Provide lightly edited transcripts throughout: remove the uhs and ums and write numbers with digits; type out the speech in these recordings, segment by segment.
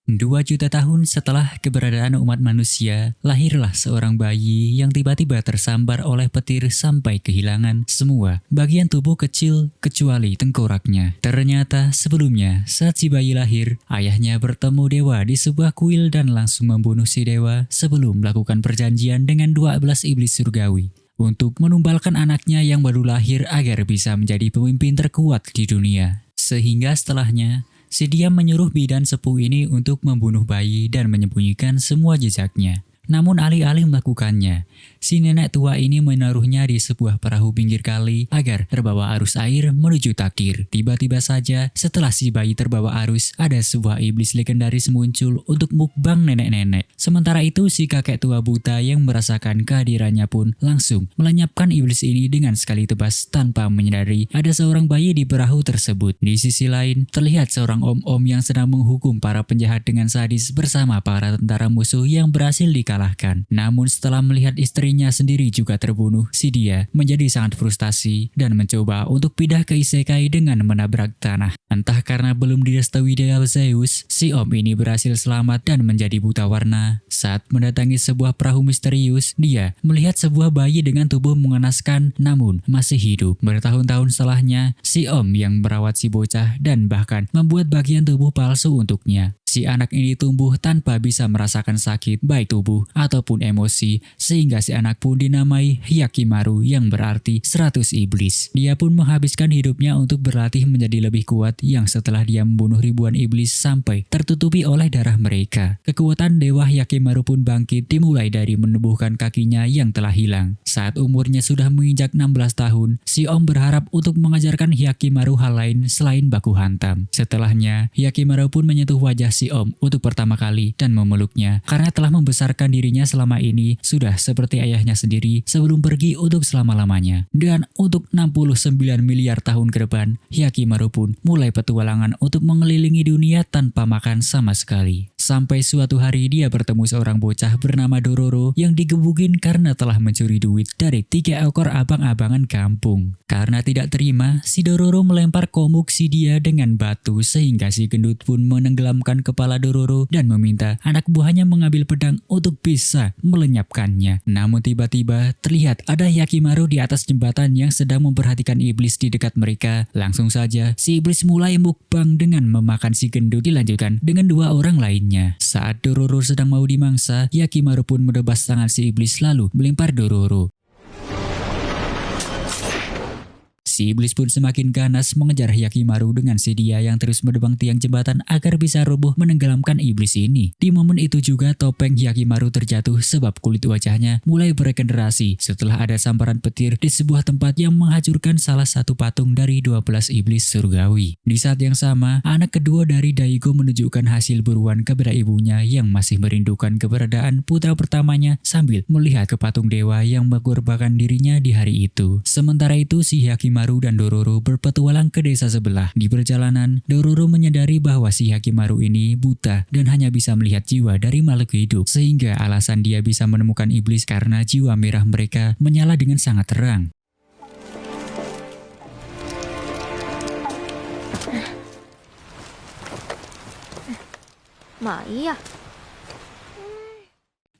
2 juta tahun setelah keberadaan umat manusia, lahirlah seorang bayi yang tiba-tiba tersambar oleh petir sampai kehilangan semua bagian tubuh kecil kecuali tengkoraknya. Ternyata sebelumnya saat si bayi lahir, ayahnya bertemu dewa di sebuah kuil dan langsung membunuh si dewa sebelum melakukan perjanjian dengan 12 iblis surgawi untuk menumbalkan anaknya yang baru lahir agar bisa menjadi pemimpin terkuat di dunia. Sehingga setelahnya, si Diam menyuruh bidan sepuh ini untuk membunuh bayi dan menyembunyikan semua jejaknya. Namun alih-alih melakukannya, si nenek tua ini menaruhnya di sebuah perahu pinggir kali agar terbawa arus air menuju takdir. Tiba-tiba saja setelah si bayi terbawa arus, ada sebuah iblis legendaris muncul untuk mukbang nenek-nenek. Sementara itu si kakek tua buta yang merasakan kehadirannya pun langsung melenyapkan iblis ini dengan sekali tebas tanpa menyadari ada seorang bayi di perahu tersebut. Di sisi lain, terlihat seorang om-om yang sedang menghukum para penjahat dengan sadis bersama para tentara musuh yang berhasil dikalahkan. Namun setelah melihat istrinya sendiri juga terbunuh, si dia menjadi sangat frustasi dan mencoba untuk pindah ke isekai dengan menabrak tanah. Entah karena belum direstui dewa Zeus, si om ini berhasil selamat dan menjadi buta warna. Saat mendatangi sebuah perahu misterius, dia melihat sebuah bayi dengan tubuh mengenaskan namun masih hidup. Bertahun-tahun setelahnya, si om yang merawat si bocah dan bahkan membuat bagian tubuh palsu untuknya. Si anak ini tumbuh tanpa bisa merasakan sakit baik tubuh ataupun emosi, sehingga si anak pun dinamai Hyakimaru yang berarti 100 iblis. Dia pun menghabiskan hidupnya untuk berlatih menjadi lebih kuat yang setelah dia membunuh ribuan iblis sampai tertutupi oleh darah mereka. Kekuatan dewa Hyakimaru pun bangkit dimulai dari menubuhkan kakinya yang telah hilang. Saat umurnya sudah menginjak 16 tahun, si om berharap untuk mengajarkan Hyakimaru hal lain selain baku hantam. Setelahnya, Hyakimaru pun menyentuh wajah si om untuk pertama kali dan memeluknya karena telah membesarkan dirinya selama ini sudah seperti ayahnya sendiri sebelum pergi untuk selama-lamanya. Dan untuk 69 miliar tahun ke depan, Hyakimaru pun mulai petualangan untuk mengelilingi dunia tanpa makan sama sekali. Sampai suatu hari dia bertemu seorang bocah bernama Dororo yang digebukin karena telah mencuri duit dari 3 ekor abang-abangan kampung. Karena tidak terima, si Dororo melempar komuk si dia dengan batu sehingga si gendut pun menenggelamkan kepala Dororo dan meminta anak buahnya mengambil pedang untuk bisa melenyapkannya. Namun tiba-tiba terlihat ada Hyakimaru di atas jembatan yang sedang memperhatikan iblis di dekat mereka. Langsung saja si iblis mulai mukbang dengan memakan si gendut, dilanjutkan dengan 2 orang lainnya. Saat Dororo sedang mau dimangsa, Hyakimaru pun menebas tangan si iblis lalu melempar Dororo. Si iblis pun semakin ganas mengejar Hyakimaru dengan si dia yang terus menebang tiang jembatan agar bisa roboh menenggelamkan iblis ini. Di momen itu juga topeng Hyakimaru terjatuh sebab kulit wajahnya mulai beregenerasi setelah ada sambaran petir di sebuah tempat yang menghancurkan salah satu patung dari 12 iblis surgawi. Di saat yang sama, anak kedua dari Daigo menunjukkan hasil buruan kepada ibunya yang masih merindukan keberadaan putra pertamanya sambil melihat ke patung dewa yang mengorbankan dirinya di hari itu. Sementara itu si Hyakimaru dan Dororo berpetualang ke desa sebelah. Di perjalanan, Dororo menyadari bahwa si Hyakimaru ini buta dan hanya bisa melihat jiwa dari makhluk hidup, sehingga alasan dia bisa menemukan iblis karena jiwa merah mereka menyala dengan sangat terang. Maya.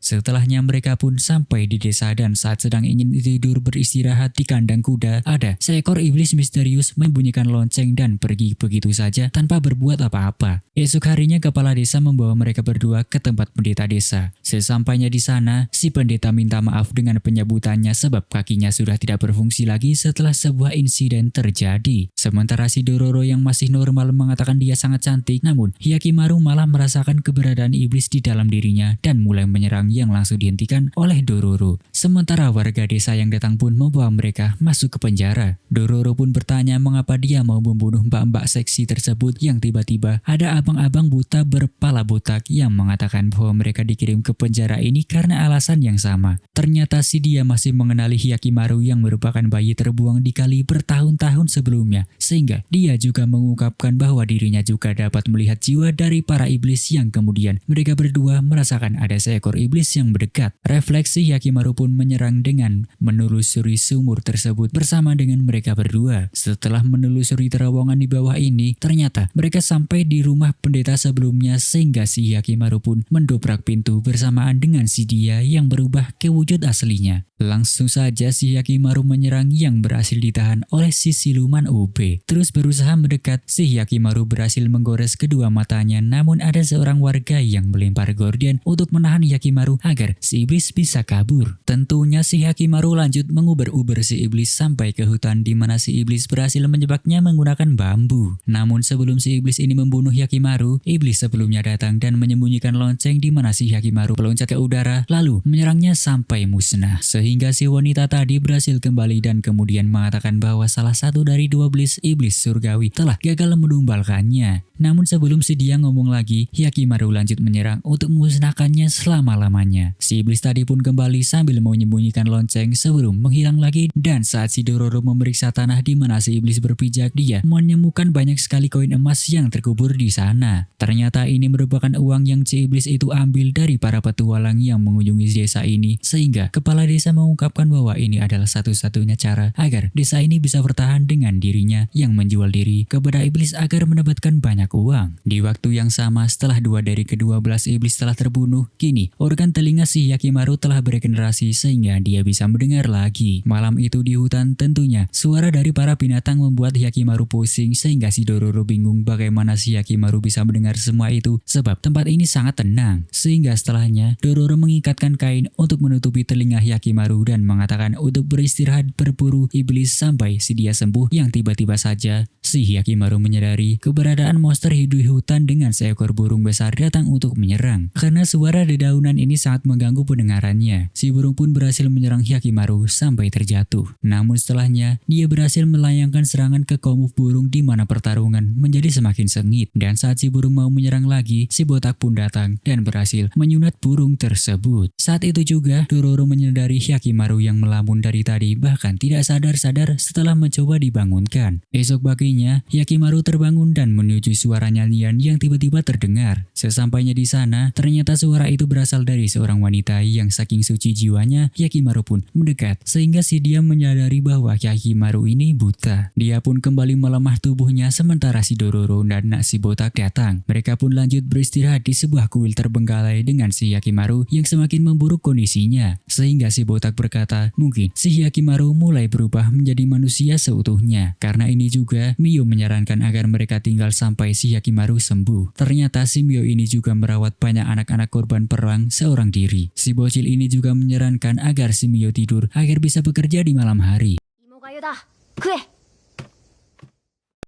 Setelahnya mereka pun sampai di desa dan saat sedang ingin tidur beristirahat di kandang kuda, ada seekor iblis misterius membunyikan lonceng dan pergi begitu saja tanpa berbuat apa-apa. Esok harinya kepala desa membawa mereka berdua ke tempat pendeta desa. Sesampainya di sana, si pendeta minta maaf dengan penyebutannya sebab kakinya sudah tidak berfungsi lagi setelah sebuah insiden terjadi. Sementara si Dororo yang masih normal mengatakan dia sangat cantik, namun Hyakimaru malah merasakan keberadaan iblis di dalam dirinya dan mulai menyerang yang langsung dihentikan oleh Dororo. Sementara warga desa yang datang pun membawa mereka masuk ke penjara. Dororo pun bertanya mengapa dia mau membunuh mbak-mbak seksi tersebut yang tiba-tiba ada abang-abang buta berpala botak yang mengatakan bahwa mereka dikirim ke penjara ini karena alasan yang sama. Ternyata si dia masih mengenali Hyakimaru yang merupakan bayi terbuang di kali bertahun-tahun sebelumnya, sehingga dia juga mengungkapkan bahwa dirinya juga dapat melihat jiwa dari para iblis yang kemudian mereka berdua merasakan ada seekor iblis iblis yang mendekat. Refleksi Hyakimaru pun menyerang dengan menelusuri sumur tersebut bersama dengan mereka berdua. Setelah menelusuri terowongan di bawah ini, ternyata mereka sampai di rumah pendeta sebelumnya sehingga si Hyakimaru pun mendobrak pintu bersamaan dengan si dia yang berubah ke wujud aslinya. Langsung saja si Hyakimaru menyerang yang berhasil ditahan oleh si siluman UB. Terus berusaha mendekat, si Hyakimaru berhasil menggores kedua matanya, namun ada seorang warga yang melempar gorden untuk menahan Hyakimaru agar si iblis bisa kabur. Tentunya si Hyakimaru lanjut menguber-uber si iblis sampai ke hutan di mana si iblis berhasil menjebaknya menggunakan bambu. Namun sebelum si iblis ini membunuh Hyakimaru, iblis sebelumnya datang dan menyembunyikan lonceng di mana si Hyakimaru meloncat ke udara lalu menyerangnya sampai musnah. Sehingga si wanita tadi berhasil kembali dan kemudian mengatakan bahwa salah satu dari 12 iblis surgawi telah gagal menumbalkannya. Namun sebelum si dia ngomong lagi, Hyakimaru lanjut menyerang untuk memusnahkannya selama-lamanya. Si iblis tadi pun kembali sambil menyembunyikan lonceng sebelum menghilang lagi, dan saat si Dororo memeriksa tanah di mana si iblis berpijak, dia menemukan banyak sekali koin emas yang terkubur di sana. Ternyata ini merupakan uang yang si iblis itu ambil dari para petualang yang mengunjungi desa ini, sehingga kepala desa mengungkapkan bahwa ini adalah satu-satunya cara agar desa ini bisa bertahan dengan dirinya yang menjual diri kepada iblis agar mendapatkan banyak uang. Di waktu yang sama, setelah 2 dari ke-12 iblis telah terbunuh, kini organ telinga si Hyakimaru telah beregenerasi sehingga dia bisa mendengar lagi. Malam itu di hutan, tentunya suara dari para binatang membuat Hyakimaru pusing sehingga si Dororo bingung bagaimana si Hyakimaru bisa mendengar semua itu sebab tempat ini sangat tenang. Sehingga setelahnya Dororo mengikatkan kain untuk menutupi telinga Hyakimaru dan mengatakan untuk beristirahat berburu iblis sampai si dia sembuh. Yang tiba-tiba saja si Hyakimaru menyadari keberadaan monster hidup hutan dengan seekor burung besar datang untuk menyerang. Karena suara dedaunan ini sangat mengganggu pendengarannya, si burung pun berhasil menyerang Hyakimaru sampai terjatuh. Namun setelahnya, dia berhasil melayangkan serangan ke kelompok burung di mana pertarungan menjadi semakin sengit. Dan saat si burung mau menyerang lagi, si botak pun datang dan berhasil menyunat burung tersebut. Saat itu juga, Dororo menyadari Hyakimaru yang melamun dari tadi bahkan tidak sadar-sadar setelah mencoba dibangunkan. Esok paginya, Hyakimaru terbangun dan menuju suara nyanyian yang tiba-tiba terdengar. Sesampainya di sana, ternyata suara itu berasal dari seorang wanita yang saking suci jiwanya, Hyakimaru pun mendekat sehingga si dia menyadari bahwa Hyakimaru ini buta. Dia pun kembali melemah tubuhnya sementara si Dororo dan si botak datang. Mereka pun lanjut beristirahat di sebuah kuil terbengkalai dengan si Hyakimaru yang semakin memburuk kondisinya. Sehingga si botak berkata, mungkin si Hyakimaru mulai berubah menjadi manusia seutuhnya. Karena ini juga, Mio menyarankan agar mereka tinggal sampai si Hyakimaru sembuh. Ternyata si Mio ini juga merawat banyak anak-anak korban perang seorang diri. Si bocil ini juga menyarankan agar si Mio tidur agar bisa bekerja di malam hari.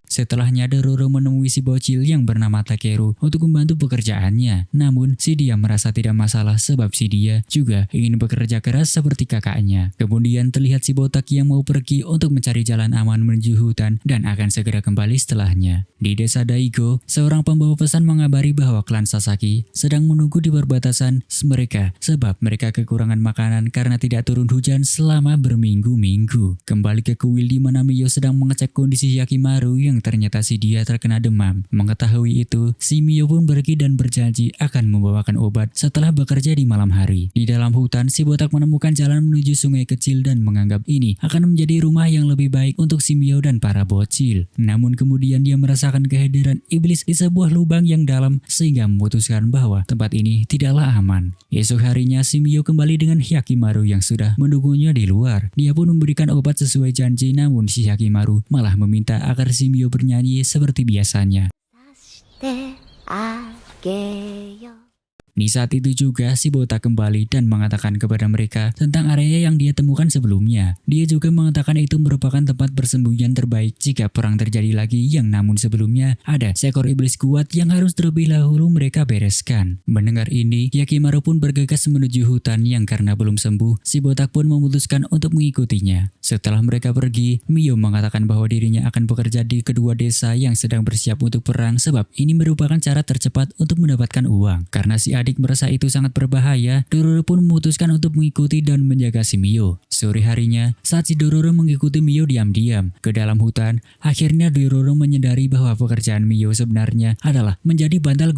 Setelahnya Dororo menemui si bocil yang bernama Takeru untuk membantu pekerjaannya. Namun si dia merasa tidak masalah sebab si dia juga ingin bekerja keras seperti kakaknya. Kemudian terlihat si botak yang mau pergi untuk mencari jalan aman menuju hutan dan akan segera kembali setelahnya. Di desa Daigo, seorang pembawa pesan mengabari bahwa klan Sasaki sedang menunggu di perbatasan mereka sebab mereka kekurangan makanan karena tidak turun hujan selama berminggu-minggu. Kembali ke kuil di mana Mio sedang mengecek kondisi Hyakimaru yang ternyata si dia terkena demam. Mengetahui itu, si Mio pun pergi dan berjanji akan membawakan obat setelah bekerja di malam hari. Di dalam hutan, si botak menemukan jalan menuju sungai kecil dan menganggap ini akan menjadi rumah yang lebih baik untuk si Mio dan para bocil. Namun kemudian dia merasakan kehadiran iblis di sebuah lubang yang dalam sehingga memutuskan bahwa tempat ini tidaklah aman. Esok harinya si Mio kembali dengan Hyakimaru yang sudah menunggunya di luar. Dia pun memberikan obat sesuai janji, namun si Hyakimaru malah meminta agar si Mio bernyanyi seperti biasanya. Di saat itu juga si botak kembali dan mengatakan kepada mereka tentang area yang dia temukan sebelumnya. Dia juga mengatakan itu merupakan tempat persembunyian terbaik jika perang terjadi lagi, yang namun sebelumnya ada seekor iblis kuat yang harus terlebih dahulu mereka bereskan. Mendengar ini, Hyakimaru pun bergegas menuju hutan yang karena belum sembuh, si botak pun memutuskan untuk mengikutinya. Setelah mereka pergi, Mio mengatakan bahwa dirinya akan bekerja di kedua desa yang sedang bersiap untuk perang sebab ini merupakan cara tercepat untuk mendapatkan uang. Karena si adik adik merasa itu sangat berbahaya, Dororo pun memutuskan untuk mengikuti dan menjaga si Mio. Sore harinya, saat si Dororo mengikuti Mio diam-diam ke dalam hutan, akhirnya Dororo menyadari bahwa pekerjaan Mio sebenarnya adalah menjadi bantal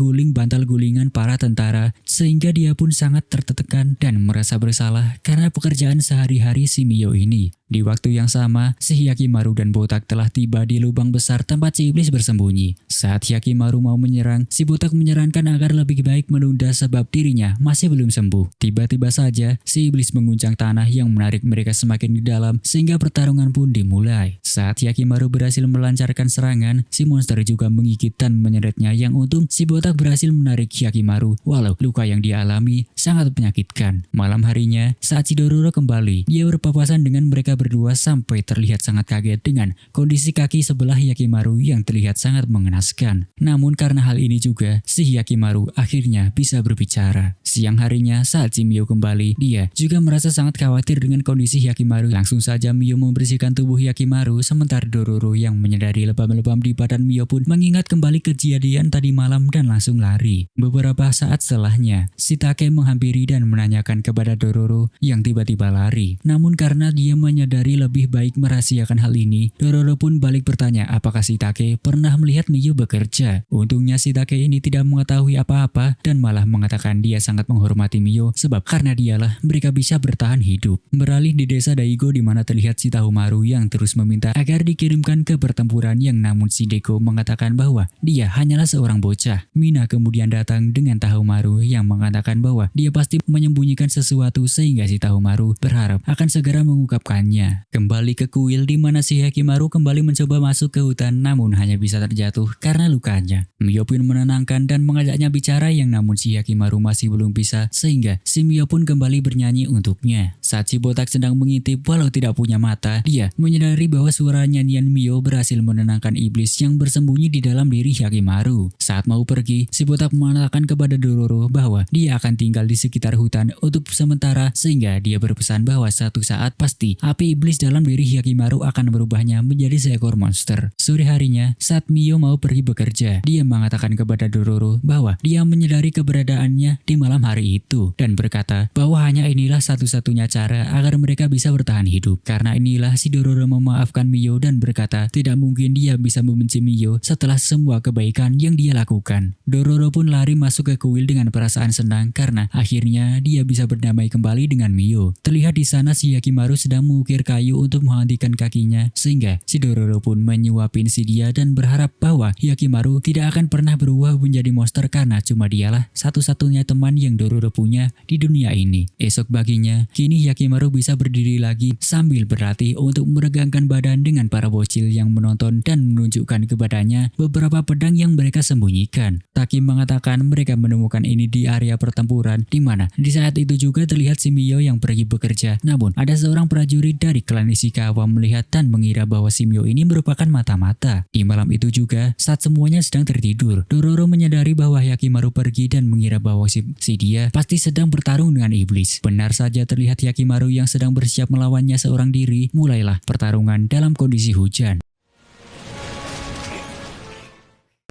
gulingan para tentara, sehingga dia pun sangat tertekan dan merasa bersalah karena pekerjaan sehari-hari si Mio ini. Di waktu yang sama, si Hyakimaru dan Botak telah tiba di lubang besar tempat si iblis bersembunyi. Saat Hyakimaru mau menyerang, si Botak menyarankan agar lebih baik menunda sebab dirinya masih belum sembuh. Tiba-tiba saja, si iblis mengguncang tanah yang menarik mereka semakin di dalam sehingga pertarungan pun dimulai. Saat Hyakimaru berhasil melancarkan serangan, si monster juga menggigit dan menyeretnya, yang untung si Botak berhasil menarik Hyakimaru walau luka yang dia alami sangat menyakitkan. Malam harinya, saat si Dororo kembali, dia berpapasan dengan mereka berdua sampai terlihat sangat kaget dengan kondisi kaki sebelah Hyakimaru yang terlihat sangat mengenaskan. Namun karena hal ini juga, si Hyakimaru akhirnya bisa berbicara. Siang harinya saat si Mio kembali, dia juga merasa sangat khawatir dengan kondisi Hyakimaru. Langsung saja Mio membersihkan tubuh Hyakimaru, sementara Dororo yang menyadari lebam-lebam di badan Mio pun mengingat kembali kejadian tadi malam dan langsung lari. Beberapa saat setelahnya, si Take menghampiri dan menanyakan kepada Dororo yang tiba-tiba lari. Namun karena dia menyadari lebih baik merahasiakan hal ini, Dororo pun balik bertanya apakah si Take pernah melihat Mio bekerja. Untungnya si Take ini tidak mengetahui apa-apa dan malah mengatakan dia sangat menghormati Mio sebab karena dialah mereka bisa bertahan hidup. Beralih di desa Daigo di mana terlihat si Tahumaru yang terus meminta agar dikirimkan ke pertempuran, yang namun si Deko mengatakan bahwa dia hanyalah seorang bocah. Mina kemudian datang dengan Tahumaru yang mengatakan bahwa dia pasti menyembunyikan sesuatu sehingga si Tahumaru berharap akan segera mengungkapkannya. Kembali ke kuil di mana si Hyakimaru kembali mencoba masuk ke hutan namun hanya bisa terjatuh karena lukanya. Mio pun menenangkan dan mengajaknya bicara, yang namun si Hyakimaru masih belum bisa sehingga si Mio pun kembali bernyanyi untuknya. Saat si Botak sedang mengintip walau tidak punya mata, dia menyadari bahwa suara nyanyian Mio berhasil menenangkan iblis yang bersembunyi di dalam diri Hyakimaru. Saat mau pergi, si Botak mengatakan kepada Dororo bahwa dia akan tinggal di sekitar hutan untuk sementara, sehingga dia berpesan bahwa suatu saat pasti api iblis dalam diri Hyakimaru akan berubahnya menjadi seekor monster. Sore harinya, saat Mio mau pergi bekerja, dia mengatakan kepada Dororo bahwa dia menyadari keberadaannya di malam hari itu dan berkata bahwa hanya inilah satu-satunya cara agar mereka bisa bertahan hidup. Karena inilah si Dororo memaafkan Mio dan berkata tidak mungkin dia bisa membenci Mio setelah semua kebaikan yang dia lakukan. Dororo pun lari masuk ke kuil dengan perasaan senang karena akhirnya dia bisa berdamai kembali dengan Mio. Terlihat di sana si Hyakimaru sedang mengukir kayu untuk menghentikan kakinya, sehingga si Dororo pun menyuapin si dia dan berharap bahwa Hyakimaru tidak akan pernah berubah menjadi monster karena cuma dialah satu-satunya teman yang Dororo punya di dunia ini. Esok paginya, kini Hyakimaru bisa berdiri lagi sambil berlatih untuk meregangkan badan dengan para bocil yang menonton dan menunjukkan kepadanya beberapa pedang yang mereka sembunyikan. Taki mengatakan mereka menemukan ini di area pertempuran, di mana di saat itu juga terlihat si Mio yang pergi bekerja. Namun ada seorang prajurit dari klan Ishikawa melihat dan mengira bahwa si Mio ini merupakan mata-mata. Di malam itu juga, saat semuanya sedang tertidur, Dororo menyadari bahwa Hyakimaru pergi dan mengira bahwa si dia pasti sedang bertarung dengan iblis. Benar saja, terlihat Hyakimaru yang sedang bersiap melawannya seorang diri. Mulailah pertarungan dalam kondisi hujan.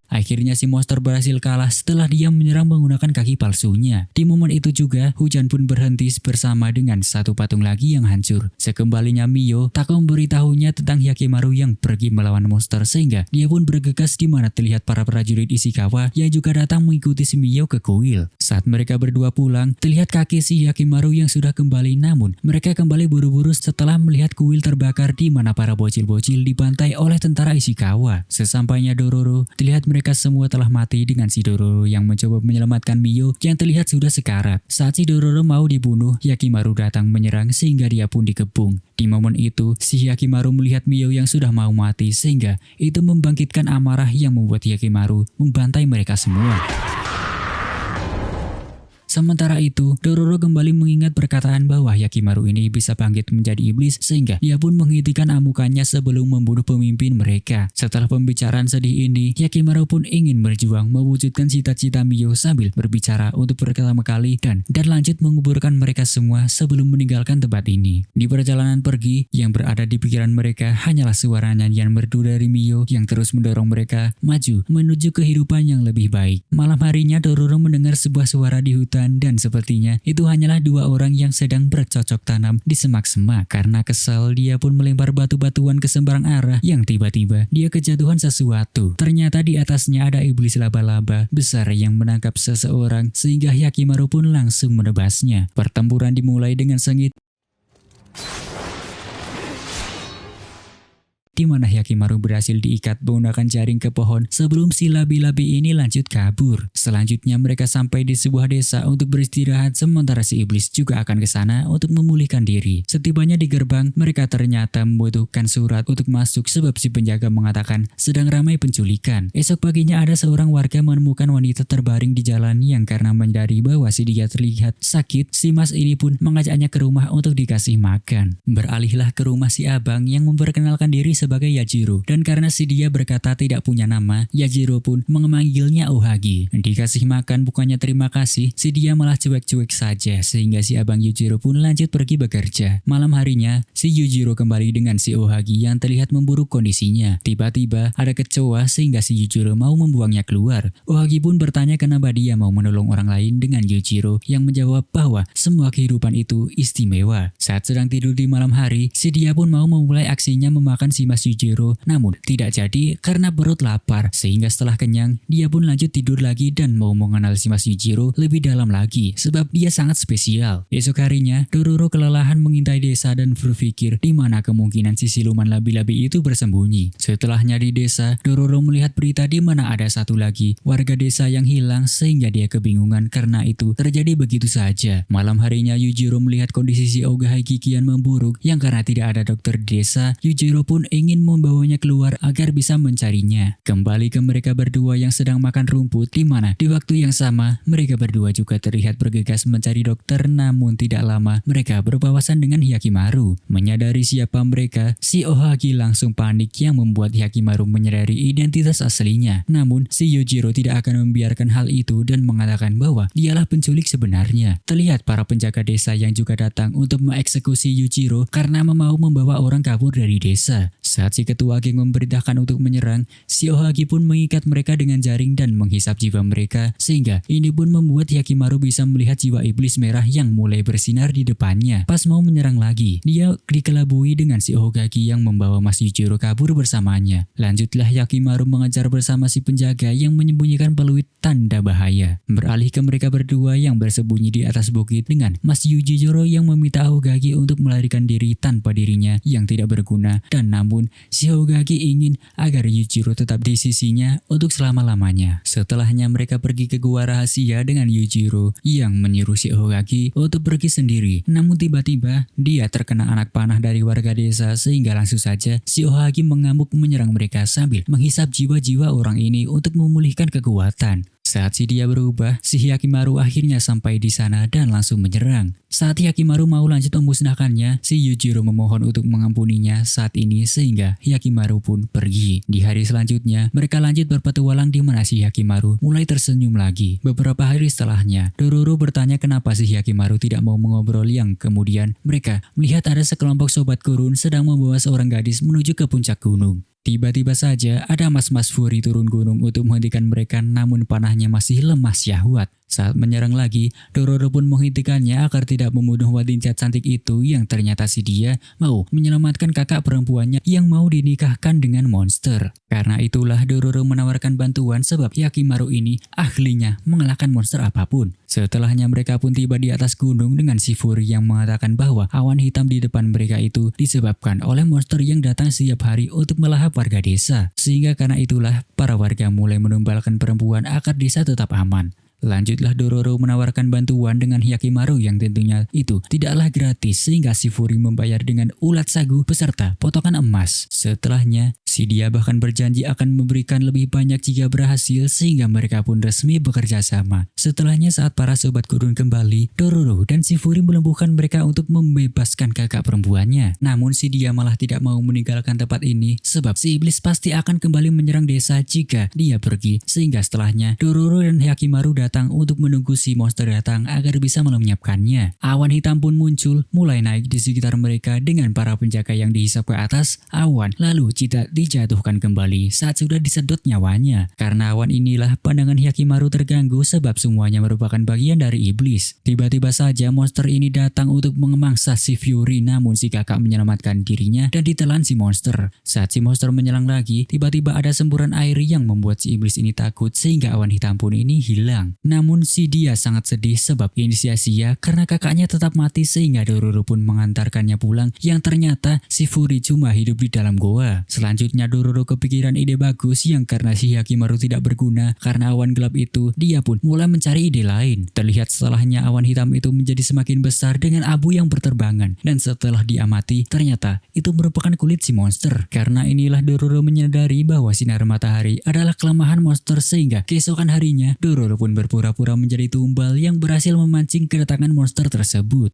Akhirnya si monster berhasil kalah setelah dia menyerang menggunakan kaki palsunya. Di momen itu juga, hujan pun berhenti bersama dengan satu patung lagi yang hancur. Sekembalinya Mio, tak memberitahunya tentang Hyakimaru yang pergi melawan monster, sehingga dia pun bergegas di mana terlihat para prajurit Ishikawa yang juga datang mengikuti si Mio ke kuil. Saat mereka berdua pulang, terlihat kaki si Hyakimaru yang sudah kembali, namun mereka kembali buru-buru setelah melihat kuil terbakar di mana para bocil-bocil dibantai oleh tentara Ishikawa. Sesampainya Dororo, terlihat mereka semua telah mati dengan si Dororo yang mencoba menyelamatkan Mio yang terlihat sudah sekarat. Saat si Dororo mau dibunuh, Hyakimaru datang menyerang sehingga dia pun dikepung. Di momen itu, si Hyakimaru melihat Mio yang sudah mau mati sehingga itu membangkitkan amarah yang membuat Hyakimaru membantai mereka semua. Sementara itu, Dororo kembali mengingat perkataan bahwa Hyakimaru ini bisa bangkit menjadi iblis sehingga dia pun menghentikan amukannya sebelum membunuh pemimpin mereka. Setelah pembicaraan sedih ini, Hyakimaru pun ingin berjuang mewujudkan cita-cita Mio sambil berbicara untuk pertama kali dan lanjut menguburkan mereka semua sebelum meninggalkan tempat ini. Di perjalanan pergi, yang berada di pikiran mereka hanyalah suara nyanyian merdu dari Mio yang terus mendorong mereka maju menuju kehidupan yang lebih baik. Malam harinya Dororo mendengar sebuah suara di hutan dan sepertinya itu hanyalah dua orang yang sedang bercocok tanam di semak-semak. Karena kesal, dia pun melempar batu-batuan ke sembarang arah yang tiba-tiba dia kejatuhan sesuatu. Ternyata di atasnya ada iblis laba-laba besar yang menangkap seseorang sehingga Hyakimaru pun langsung menebasnya. Pertempuran dimulai dengan sengit di mana Hyakimaru berhasil diikat menggunakan jaring ke pohon sebelum si labi-labi ini lanjut kabur. Selanjutnya mereka sampai di sebuah desa untuk beristirahat sementara si iblis juga akan ke sana untuk memulihkan diri. Setibanya di gerbang, mereka ternyata membutuhkan surat untuk masuk sebab si penjaga mengatakan sedang ramai penculikan. Esok paginya ada seorang warga menemukan wanita terbaring di jalan yang karena menyadari bahwa si dia terlihat sakit, si mas ini pun mengajaknya ke rumah untuk dikasih makan. Beralihlah ke rumah si abang yang memperkenalkan diri sebagai Yajiro, dan karena si dia berkata tidak punya nama, Yajiro pun memanggilnya Ohagi. Dikasih makan bukannya terima kasih, si dia malah cuek-cuek saja sehingga si abang Yujiro pun lanjut pergi bekerja. Malam harinya, si Yujiro kembali dengan si Ohagi yang terlihat memburuk kondisinya. Tiba-tiba ada kecoa sehingga si Yujiro mau membuangnya keluar. Ohagi pun bertanya kenapa dia mau menolong orang lain dengan Yujiro yang menjawab bahwa semua kehidupan itu istimewa. Saat sedang tidur di malam hari, si dia pun mau memulai aksinya memakan si Mas Yujiro, namun tidak jadi karena perut lapar, sehingga setelah kenyang dia pun lanjut tidur lagi dan mau mengenal si Mas Yujiro lebih dalam lagi sebab dia sangat spesial. Esok harinya Dororo kelelahan mengintai desa dan berpikir di mana kemungkinan si siluman labi-labi itu bersembunyi. Setelahnya di desa, Dororo melihat berita di mana ada satu lagi warga desa yang hilang sehingga dia kebingungan karena itu terjadi begitu saja. Malam harinya Yujiro melihat kondisi si Ogahagi kian memburuk yang karena tidak ada dokter di desa, Yujiro pun ingin membawanya keluar agar bisa mencarinya. Kembali ke mereka berdua yang sedang makan rumput, di mana di waktu yang sama mereka berdua juga terlihat bergegas mencari dokter, namun tidak lama mereka berpapasan dengan Hyakimaru. Menyadari siapa mereka, si Ohagi langsung panik yang membuat Hyakimaru menyadari identitas aslinya. Namun si Yujiro tidak akan membiarkan hal itu dan mengatakan bahwa dialah penculik sebenarnya. Terlihat para penjaga desa yang juga datang untuk mengeksekusi Yujiro karena mau membawa orang kabur dari desa. Saat si ketua geng memerintahkan untuk menyerang, si Ohagi pun mengikat mereka dengan jaring dan menghisap jiwa mereka, sehingga ini pun membuat Hyakimaru bisa melihat jiwa iblis merah yang mulai bersinar di depannya. Pas mau menyerang lagi, dia dikelabui dengan si Ohagi yang membawa Mas Yujiro kabur bersamanya. Lanjutlah Hyakimaru mengejar bersama si penjaga yang menyembunyikan peluit tanda bahaya. Beralih ke mereka berdua yang bersembunyi di atas bukit dengan Mas Yujiro yang meminta Ohagi untuk melarikan diri tanpa dirinya yang tidak berguna, dan namun si Ohagi ingin agar Yujiro tetap di sisinya untuk selama-lamanya. Setelahnya mereka pergi ke gua rahasia dengan Yujiro yang menyuruh si Ohagi untuk pergi sendiri. Namun tiba-tiba dia terkena anak panah dari warga desa sehingga langsung saja si Ohagi mengamuk menyerang mereka sambil menghisap jiwa-jiwa orang ini untuk memulihkan kekuatan. Saat si dia berubah, si Hyakimaru akhirnya sampai di sana dan langsung menyerang. Saat Hyakimaru mau lanjut memusnahkannya, si Yujiro memohon untuk mengampuninya saat ini sehingga Hyakimaru pun pergi. Di hari selanjutnya, mereka lanjut berpetualang di mana si Hyakimaru mulai tersenyum lagi. Beberapa hari setelahnya, Dororo bertanya kenapa si Hyakimaru tidak mau mengobrol yang kemudian mereka melihat ada sekelompok sobat gurun sedang membawa seorang gadis menuju ke puncak gunung. Tiba-tiba saja ada mas-mas Fury turun gunung untuk menghentikan mereka, namun panahnya masih lemah syahwat. Saat menyerang lagi, Dororo pun menghentikannya agar tidak membunuh wanita cantik itu yang ternyata si dia mau menyelamatkan kakak perempuannya yang mau dinikahkan dengan monster. Karena itulah Dororo menawarkan bantuan sebab Hyakimaru ini ahlinya mengalahkan monster apapun. Setelahnya mereka pun tiba di atas gunung dengan si Fury yang mengatakan bahwa awan hitam di depan mereka itu disebabkan oleh monster yang datang setiap hari untuk melahap warga desa. Sehingga karena itulah para warga mulai menumbalkan perempuan agar desa tetap aman. Lanjutlah Dororo menawarkan bantuan dengan Hyakimaru yang tentunya itu tidaklah gratis sehingga si Fury membayar dengan ulat sagu beserta potongan emas. Setelahnya Si dia bahkan berjanji akan memberikan lebih banyak jika berhasil sehingga mereka pun resmi bekerja sama. Setelahnya saat para sobat gurun kembali, Dororo dan si Fury melumpuhkan mereka untuk membebaskan kakak perempuannya. Namun si dia malah tidak mau meninggalkan tempat ini sebab si iblis pasti akan kembali menyerang desa jika dia pergi. Sehingga setelahnya Dororo dan Hyakimaru datang untuk menunggu si monster datang agar bisa melenyapkannya. Awan hitam pun muncul mulai naik di sekitar mereka dengan para penjaga yang dihisap ke atas awan lalu dijatuhkan kembali saat sudah disedot nyawanya. Karena awan inilah pandangan Hyakimaru terganggu sebab semuanya merupakan bagian dari iblis. Tiba-tiba saja monster ini datang untuk mengemangsa si Fury namun si kakak menyelamatkan dirinya dan ditelan si monster. Saat si monster menyerang lagi, tiba-tiba ada semburan air yang membuat si iblis ini takut sehingga awan hitam pun ini hilang. Namun si dia sangat sedih sebab ini sia-sia karena kakaknya tetap mati sehingga Dororo pun mengantarkannya pulang yang ternyata si Fury cuma hidup di dalam goa. Selanjutnya Dororo kepikiran ide bagus yang karena si Hyakimaru tidak berguna karena awan gelap itu, dia pun mulai mencari ide lain. Terlihat setelahnya awan hitam itu menjadi semakin besar dengan abu yang berterbangan dan setelah diamati ternyata itu merupakan kulit si monster. Karena inilah Dororo menyadari bahwa sinar matahari adalah kelemahan monster sehingga keesokan harinya Dororo pun berpura-pura menjadi tumbal yang berhasil memancing kedatangan monster tersebut.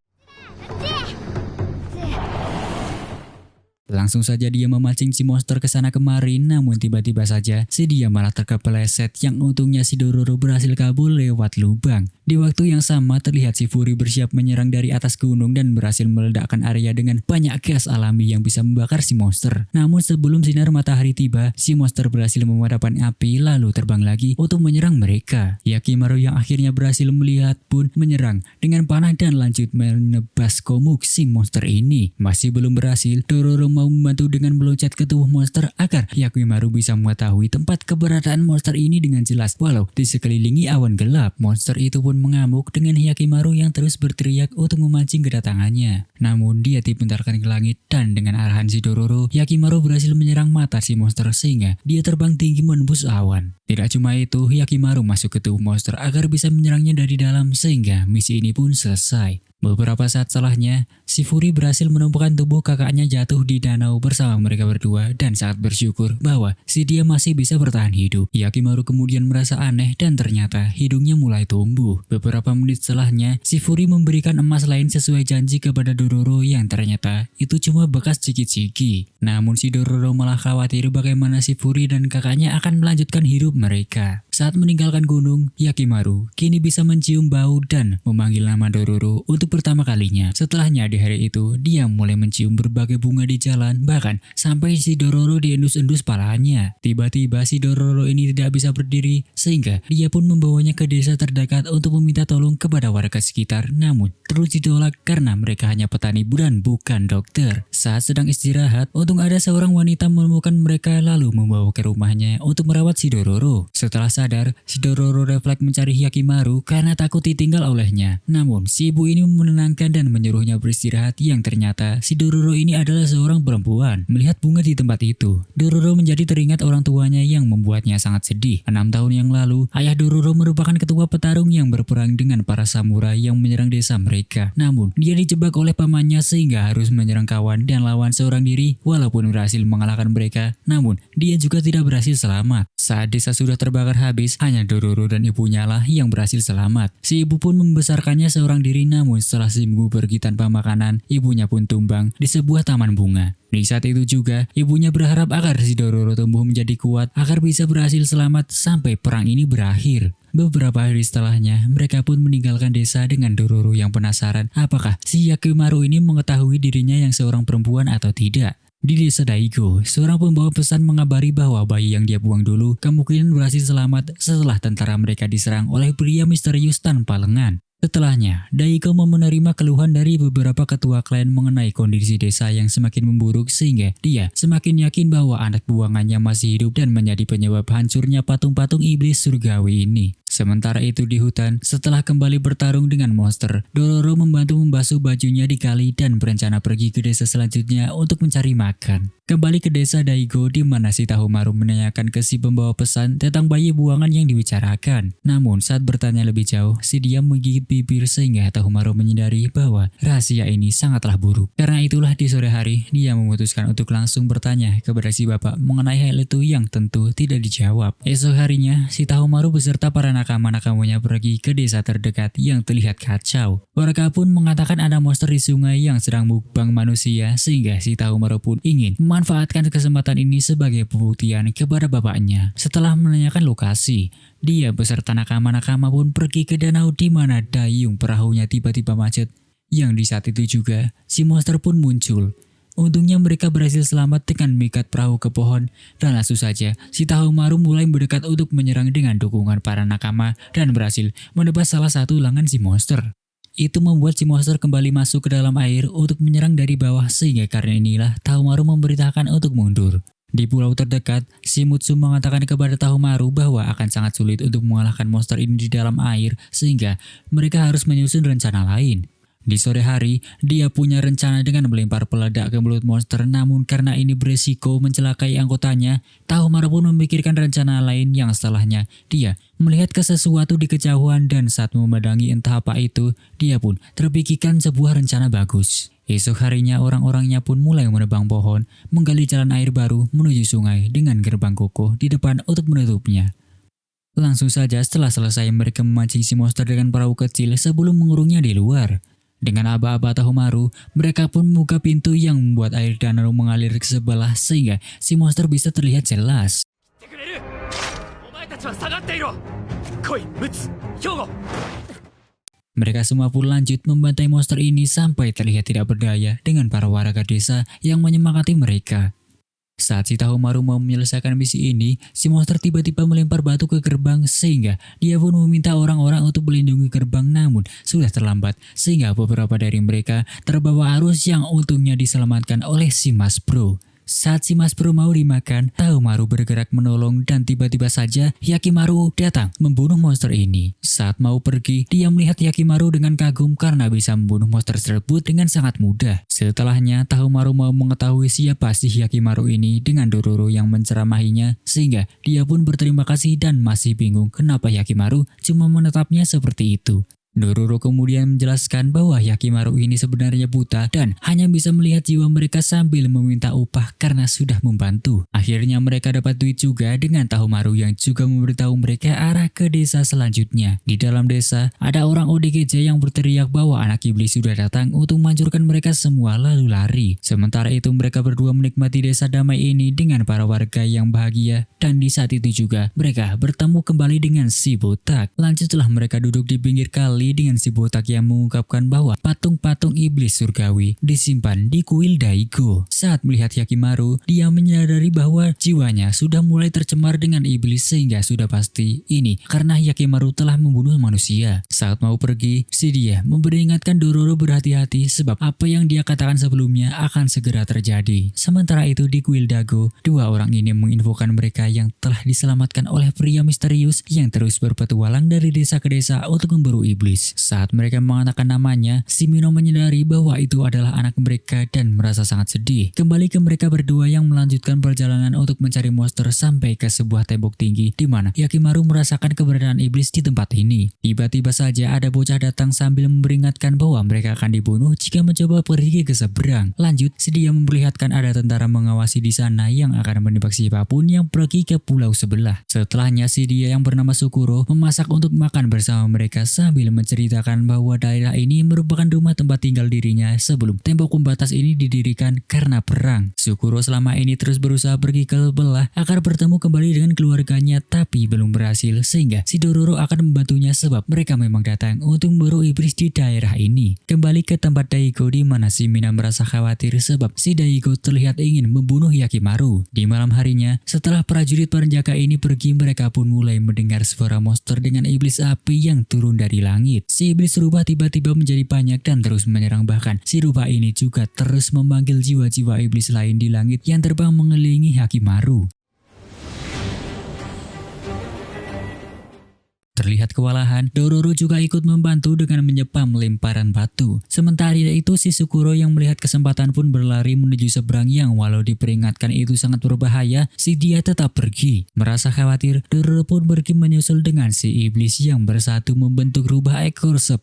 Langsung saja dia memancing si monster ke sana kemari, namun tiba-tiba saja si dia malah terkepeleset yang untungnya si Dororo berhasil kabur lewat lubang. Di waktu yang sama terlihat si Fury bersiap menyerang dari atas gunung dan berhasil meledakkan area dengan banyak gas alami yang bisa membakar si monster. Namun sebelum sinar matahari tiba, si monster berhasil memadamkan api lalu terbang lagi untuk menyerang mereka. Hyakimaru yang akhirnya berhasil melihat pun menyerang dengan panah dan lanjut menebas komuk si monster ini. Masih belum berhasil, Dororo mau membantu dengan meloncat ke tubuh monster agar Hyakimaru bisa mengetahui tempat keberadaan monster ini dengan jelas walau di sekelilingi awan gelap. Monster itu pun mengamuk dengan Hyakimaru yang terus berteriak untuk memancing kedatangannya. Namun dia dibentarkan ke langit dan dengan arahan si Dororo, Hyakimaru berhasil menyerang mata si monster sehingga dia terbang tinggi menembus awan. Tidak cuma itu, Hyakimaru masuk ke tubuh monster agar bisa menyerangnya dari dalam sehingga misi ini pun selesai. Beberapa saat setelahnya, si Fury berhasil menemukan tubuh kakaknya jatuh di danau bersama mereka berdua dan sangat bersyukur bahwa si dia masih bisa bertahan hidup. Hyakimaru kemudian merasa aneh dan ternyata hidungnya mulai tumbuh. Beberapa menit setelahnya, si Fury memberikan emas lain sesuai janji kepada Dororo yang ternyata itu cuma bekas ciki-ciki. Namun si Dororo malah khawatir bagaimana si Fury dan kakaknya akan melanjutkan hidup mereka. Saat meninggalkan gunung, Hyakimaru kini bisa mencium bau dan memanggil nama Dororo untuk pertama kalinya. Setelahnya di hari itu, dia mulai mencium berbagai bunga di jalan, bahkan sampai si Dororo diendus-endus palanya. Tiba-tiba si Dororo ini tidak bisa berdiri, sehingga dia pun membawanya ke desa terdekat untuk meminta tolong kepada warga sekitar, namun terus ditolak karena mereka hanya petani dan bukan dokter. Saat sedang istirahat, untung ada seorang wanita menemukan mereka lalu membawa ke rumahnya untuk merawat si Dororo. Setelah sadar, si Dororo refleks mencari Hyakimaru karena takut ditinggal olehnya. Namun si ibu ini menenangkan dan menyuruhnya beristirahat yang ternyata si Dororo ini adalah seorang perempuan. Melihat bunga di tempat itu, Dororo menjadi teringat orang tuanya yang membuatnya sangat sedih. 6 tahun yang lalu, ayah Dororo merupakan ketua petarung yang berperang dengan para samurai yang menyerang desa mereka. Namun, dia dijebak oleh pamannya sehingga harus menyerang kawan dan lawan seorang diri. Walaupun berhasil mengalahkan mereka, namun dia juga tidak berhasil selamat. Saat desa sudah terbakar habis, hanya Dororo dan ibunya lah yang berhasil selamat. Si ibu pun membesarkannya seorang diri, namun setelah seminggu pergi tanpa makanan, ibunya pun tumbang di sebuah taman bunga. Di saat itu juga, ibunya berharap agar si Dororo tumbuh menjadi kuat agar bisa berhasil selamat sampai perang ini berakhir. Beberapa hari setelahnya, mereka pun meninggalkan desa dengan Dororo yang penasaran apakah si Hyakimaru ini mengetahui dirinya yang seorang perempuan atau tidak. Di desa Daigo, seorang pembawa pesan mengabari bahwa bayi yang dia buang dulu kemungkinan berhasil selamat setelah tentara mereka diserang oleh pria misterius tanpa lengan. Setelahnya, Daigo menerima keluhan dari beberapa ketua klan mengenai kondisi desa yang semakin memburuk sehingga dia semakin yakin bahwa anak buangannya masih hidup dan menjadi penyebab hancurnya patung-patung iblis surgawi ini. Sementara itu di hutan, setelah kembali bertarung dengan monster, Dororo membantu membasuh bajunya di kali dan berencana pergi ke desa selanjutnya untuk mencari makan. Kembali ke desa Daigo di mana si Tahumaru menanyakan ke si pembawa pesan tentang bayi buangan yang dibicarakan. Namun saat bertanya lebih jauh, si dia menggigit bibir sehingga Tahumaru menyadari bahwa rahasia ini sangatlah buruk. Karena itulah di sore hari, dia memutuskan untuk langsung bertanya kepada si bapak mengenai hal itu yang tentu tidak dijawab. Esok harinya, si Tahumaru beserta para nakama-nakamanya pergi ke desa terdekat yang terlihat kacau. Warga pun mengatakan ada monster di sungai yang sedang mukbang manusia sehingga si Tahumaru pun ingin memanfaatkan kesempatan ini sebagai pembuktian kepada bapaknya. Setelah menanyakan lokasi, dia beserta nakama-nakama pun pergi ke danau di mana dayung perahunya tiba-tiba macet. Yang di saat itu juga, si monster pun muncul. Untungnya mereka berhasil selamat dengan mengikat perahu ke pohon dan langsung saja si Tahumaru mulai mendekat untuk menyerang dengan dukungan para nakama dan berhasil menebas salah satu lengan si monster. Itu membuat si monster kembali masuk ke dalam air untuk menyerang dari bawah sehingga karena inilah Tahumaru memerintahkan untuk mundur. Di pulau terdekat, si Mutsu mengatakan kepada Tahumaru bahwa akan sangat sulit untuk mengalahkan monster ini di dalam air sehingga mereka harus menyusun rencana lain. Di sore hari, dia punya rencana dengan melempar peledak ke mulut monster namun karena ini beresiko mencelakai anggotanya, Tahumaru pun memikirkan rencana lain yang setelahnya dia melihat ke sesuatu di kejauhan dan saat memandangi entah apa itu, dia pun terpikirkan sebuah rencana bagus. Esok harinya orang-orangnya pun mulai menebang pohon, menggali jalan air baru menuju sungai dengan gerbang kokoh di depan untuk menutupnya. Langsung saja setelah selesai mereka memancing si monster dengan perahu kecil sebelum mengurungnya di luar. Dengan aba-aba Tahumaru, mereka pun membuka pintu yang membuat air danau mengalir ke sebelah sehingga si monster bisa terlihat jelas. Mereka semua pun lanjut membantai monster ini sampai terlihat tidak berdaya dengan para warga desa yang menyemangati mereka. Saat si Tahumaru mau menyelesaikan misi ini, si monster tiba-tiba melempar batu ke gerbang sehingga dia pun meminta orang-orang untuk melindungi gerbang namun sudah terlambat sehingga beberapa dari mereka terbawa arus yang untungnya diselamatkan oleh si Mas Bro. Saat si Mas Bro mau dimakan, Tahumaru bergerak menolong dan tiba-tiba saja Hyakimaru datang membunuh monster ini. Saat mau pergi, dia melihat Hyakimaru dengan kagum karena bisa membunuh monster tersebut dengan sangat mudah. Setelahnya, Tahumaru mau mengetahui siapa si Hyakimaru ini dengan Dororo yang menceramahinya sehingga dia pun berterima kasih dan masih bingung kenapa Hyakimaru cuma menetapnya seperti itu. Dororo kemudian menjelaskan bahwa Hyakimaru ini sebenarnya buta dan hanya bisa melihat jiwa mereka sambil meminta upah karena sudah membantu. Akhirnya mereka dapat duit juga dengan Tahumaru yang juga memberitahu mereka arah ke desa selanjutnya. Di dalam desa, ada orang ODGJ yang berteriak bahwa anak iblis sudah datang untuk menghancurkan mereka semua lalu lari. Sementara itu mereka berdua menikmati desa damai ini dengan para warga yang bahagia dan di saat itu juga mereka bertemu kembali dengan si botak. Lanjutlah mereka duduk di pinggir kali dengan si botak yang mengungkapkan bahwa patung-patung iblis surgawi disimpan di kuil Daigo. Saat melihat Hyakimaru, dia menyadari bahwa jiwanya sudah mulai tercemar dengan iblis sehingga sudah pasti ini karena Hyakimaru telah membunuh manusia. Saat mau pergi, si dia memperingatkan Dororo berhati-hati sebab apa yang dia katakan sebelumnya akan segera terjadi. Sementara itu di kuil Daigo, dua orang ini menginfokan mereka yang telah diselamatkan oleh pria misterius yang terus berpetualang dari desa ke desa untuk memburu iblis. Saat mereka mengatakan namanya, si Mino menyadari bahwa itu adalah anak mereka dan merasa sangat sedih. Kembali ke mereka berdua yang melanjutkan perjalanan untuk mencari monster sampai ke sebuah tembok tinggi di mana Hyakimaru merasakan keberadaan iblis di tempat ini. Tiba-tiba saja ada bocah datang sambil memperingatkan bahwa mereka akan dibunuh jika mencoba pergi ke seberang. Lanjut, si dia memperlihatkan ada tentara mengawasi di sana yang akan menembak siapapun yang pergi ke pulau sebelah. Setelahnya si dia yang bernama Sukuro memasak untuk makan bersama mereka sambil menceritakan bahwa daerah ini merupakan rumah tempat tinggal dirinya sebelum tembok pembatas ini didirikan karena perang. Sukuro selama ini terus berusaha pergi ke belah agar bertemu kembali dengan keluarganya tapi belum berhasil sehingga si Dororo akan membantunya sebab mereka memang datang untuk memburu iblis di daerah ini. Kembali ke tempat Daigo di mana si Mina merasa khawatir sebab si Daigo terlihat ingin membunuh Hyakimaru. Di malam harinya, setelah prajurit penjaga ini pergi, mereka pun mulai mendengar suara monster dengan iblis api yang turun dari langit. Si iblis rubah tiba-tiba menjadi banyak dan terus menyerang, bahkan si rubah ini juga terus memanggil jiwa-jiwa iblis lain di langit yang terbang mengelilingi Hyakimaru. terlihat kewalahan, Dororo juga ikut membantu dengan menyepam lemparan batu. Sementara itu Shizukuro yang melihat kesempatan pun berlari menuju seberang yang walau diperingatkan itu sangat berbahaya, si dia tetap pergi. Merasa khawatir, Dororo pun pergi menyusul dengan si iblis yang bersatu membentuk rubah ekor 10.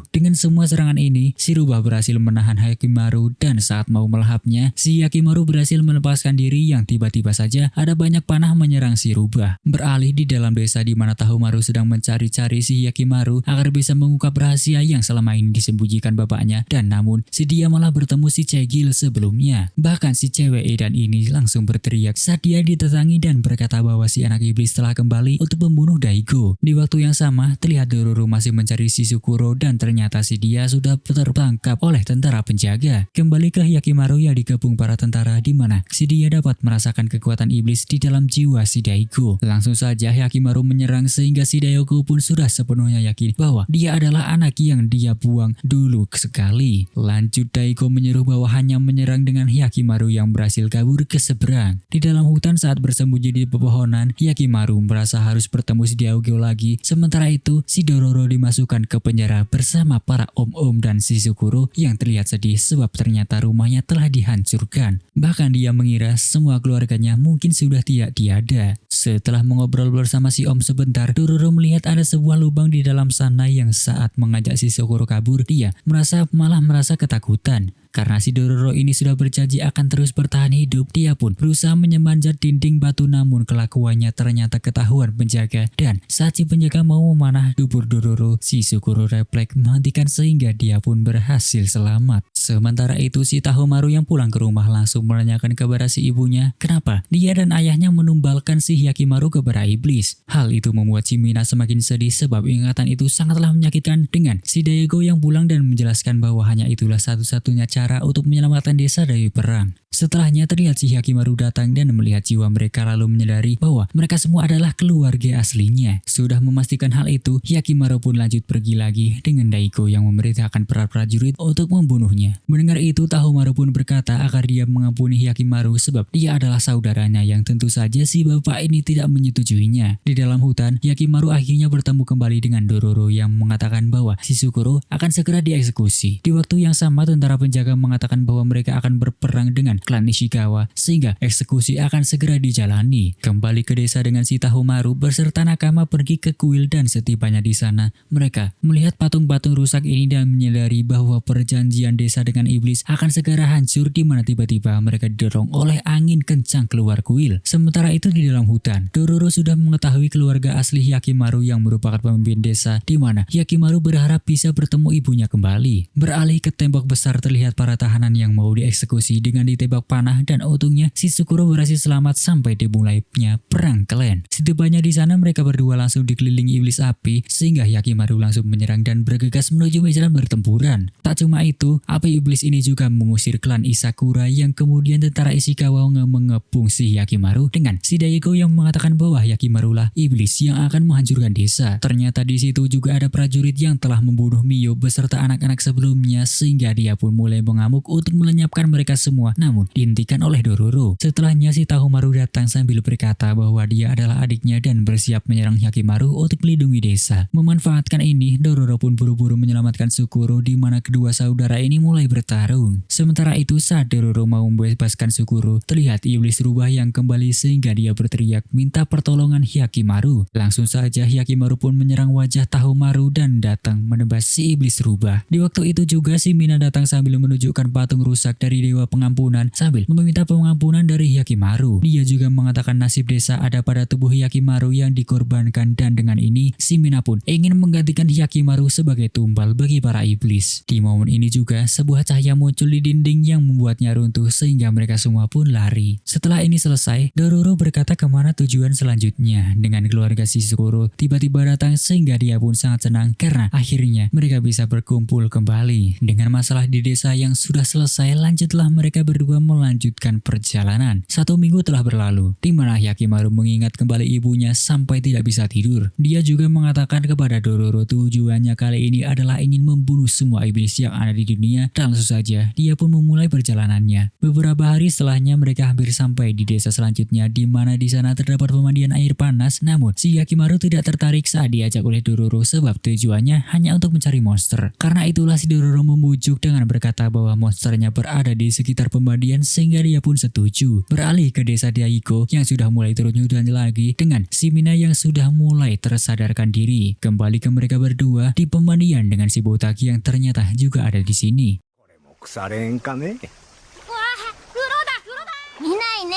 Dengan semua serangan ini, si rubah berhasil menahan Hyakimaru dan saat mau melahapnya, si Hyakimaru berhasil melepaskan diri yang tiba-tiba saja ada banyak panah menyerang si rubah. Beralih di dalam desa di mana Tahomaru sedang mencari-cari si Hyakimaru agar bisa mengungkap rahasia yang selama ini disembunyikan bapaknya, dan namun si dia malah bertemu si Cegil sebelumnya. Bahkan si cewek edan ini langsung berteriak saat dia didatangi dan berkata bahwa si anak iblis telah kembali untuk membunuh Daigo. Di waktu yang sama, terlihat Dororo masih mencari Shizukuro dan ternyata si dia sudah tertangkap oleh tentara penjaga. Kembali ke Hyakimaru yang digabung para tentara di mana si dia dapat merasakan kekuatan iblis di dalam jiwa si Daigo. Langsung saja Hyakimaru menyerang sehingga si Daigo pun sudah sepenuhnya yakin bahwa dia adalah anak yang dia buang dulu sekali. Lanjut Daigo menyuruh bahwa hanya menyerang dengan Hyakimaru yang berhasil kabur ke seberang. Di dalam hutan saat bersembunyi di pepohonan, Hyakimaru merasa harus bertemu si Daigo lagi. Sementara itu, si Dororo dimasukkan ke penjara bersama para om-om dan Shizukuro yang terlihat sedih sebab ternyata rumahnya telah dihancurkan. Bahkan dia mengira semua keluarganya mungkin sudah tiada. Setelah mengobrol bersama si om sebentar, Dororo melihat ada sebuah lubang di dalam sana yang saat mengajak Shizukuro kabur, dia malah merasa ketakutan. Karena si Dororo ini sudah berjanji akan terus bertahan hidup, dia pun berusaha memanjat dinding batu namun kelakuannya ternyata ketahuan penjaga, dan saat si penjaga mau memanah dubur Dororo, Shizukuro refleks menghentikan sehingga dia pun berhasil selamat. Sementara itu si Tahomaru yang pulang ke rumah langsung menanyakan kepada si ibunya kenapa dia dan ayahnya menumbalkan si Hyakimaru kepada iblis. Hal itu membuat si Mina semakin sedih sebab ingatan itu sangatlah menyakitkan dengan si Daigo yang pulang dan menjelaskan bahwa hanya itulah satu-satunya cara untuk menyelamatkan desa dari perang. Setelahnya terlihat si Hyakimaru datang dan melihat jiwa mereka lalu menyadari bahwa mereka semua adalah keluarga aslinya. Sudah memastikan hal itu, Hyakimaru pun lanjut pergi lagi dengan Daigo yang memerintahkan para prajurit untuk membunuhnya. Mendengar itu, Tahomaru pun berkata agar dia mengampuni Hyakimaru sebab dia adalah saudaranya yang tentu saja si bapak ini tidak menyetujuinya. Di dalam hutan, Hyakimaru akhirnya bertemu kembali dengan Dororo yang mengatakan bahwa Shizukuro akan segera dieksekusi. Di waktu yang sama, tentara penjaga mengatakan bahwa mereka akan berperang dengan klan Ishikawa sehingga eksekusi akan segera dijalani. Kembali ke desa dengan si Tahomaru beserta nakama pergi ke kuil dan setibanya di sana, mereka melihat patung-patung rusak ini dan menyadari bahwa perjanjian desa dengan iblis akan segera hancur di mana tiba-tiba mereka didorong oleh angin kencang keluar kuil. Sementara itu di dalam hutan, Dororo sudah mengetahui keluarga asli Hyakimaru yang merupakan pemimpin desa di mana Hyakimaru berharap bisa bertemu ibunya kembali. Beralih ke tembok besar terlihat para tahanan yang mau dieksekusi dengan ditembak panah dan untungnya Shizukuro berhasil selamat sampai dimulainya perang klan. Setibanya di sana mereka berdua langsung dikelilingi iblis api sehingga Hyakimaru langsung menyerang dan bergegas menuju medan bertempuran. Tak cuma itu, api iblis ini juga mengusir klan Isakura yang kemudian tentara Ishikawa mengepung si Hyakimaru dengan si Daigo yang mengatakan bahwa Hyakimaru lah iblis yang akan menghancurkan desa. Ternyata di situ juga ada prajurit yang telah membunuh Mio beserta anak-anak sebelumnya sehingga dia pun mulai mengamuk untuk melenyapkan mereka semua, namun dihentikan oleh Dororo. Setelahnya si Tahomaru datang sambil berkata bahwa dia adalah adiknya dan bersiap menyerang Hyakimaru untuk melindungi desa. Memanfaatkan ini, Dororo pun buru-buru menyelamatkan Shizukuro di mana kedua saudara ini mulai bertarung. Sementara itu saat Dororo mau membebaskan Shizukuro, terlihat iblis rubah yang kembali sehingga dia berteriak minta pertolongan Hyakimaru. Langsung saja Hyakimaru pun menyerang wajah Tahomaru dan datang menebas si iblis rubah. Di waktu itu juga si Mina datang sambil menunjukkan patung rusak dari Dewa Pengampunan sambil meminta pengampunan dari Hyakimaru. Dia juga mengatakan nasib desa ada pada tubuh Hyakimaru yang dikorbankan dan dengan ini si Mina pun ingin menggantikan Hyakimaru sebagai tumbal bagi para iblis. Di momen ini juga sebuah cahaya muncul di dinding yang membuatnya runtuh sehingga mereka semua pun lari. Setelah ini selesai, Dororo berkata kemana tujuan selanjutnya dengan keluarga Shizukuro tiba-tiba datang sehingga dia pun sangat senang karena akhirnya mereka bisa berkumpul kembali. Dengan masalah di desa yang yang sudah selesai, lanjutlah mereka berdua melanjutkan perjalanan. 1 minggu telah berlalu, di mana Hyakimaru mengingat kembali ibunya sampai tidak bisa tidur. Dia juga mengatakan kepada Dororo tujuannya kali ini adalah ingin membunuh semua iblis yang ada di dunia, dan langsung saja dia pun memulai perjalanannya. Beberapa hari setelahnya mereka hampir sampai di desa selanjutnya, di mana di sana terdapat pemandian air panas. Namun si Hyakimaru tidak tertarik saat diajak oleh Dororo sebab tujuannya hanya untuk mencari monster. Karena itulah si Dororo membujuk dengan berkata bahwa monsternya berada di sekitar pemandian, sehingga dia pun setuju beralih ke desa Daiko yang sudah mulai turun hujan lagi, dengan si Mina yang sudah mulai tersadarkan diri. Kembali ke mereka berdua di pemandian dengan si botak yang ternyata juga ada di sini. 腐れんかね。わあ、風呂だ見ないね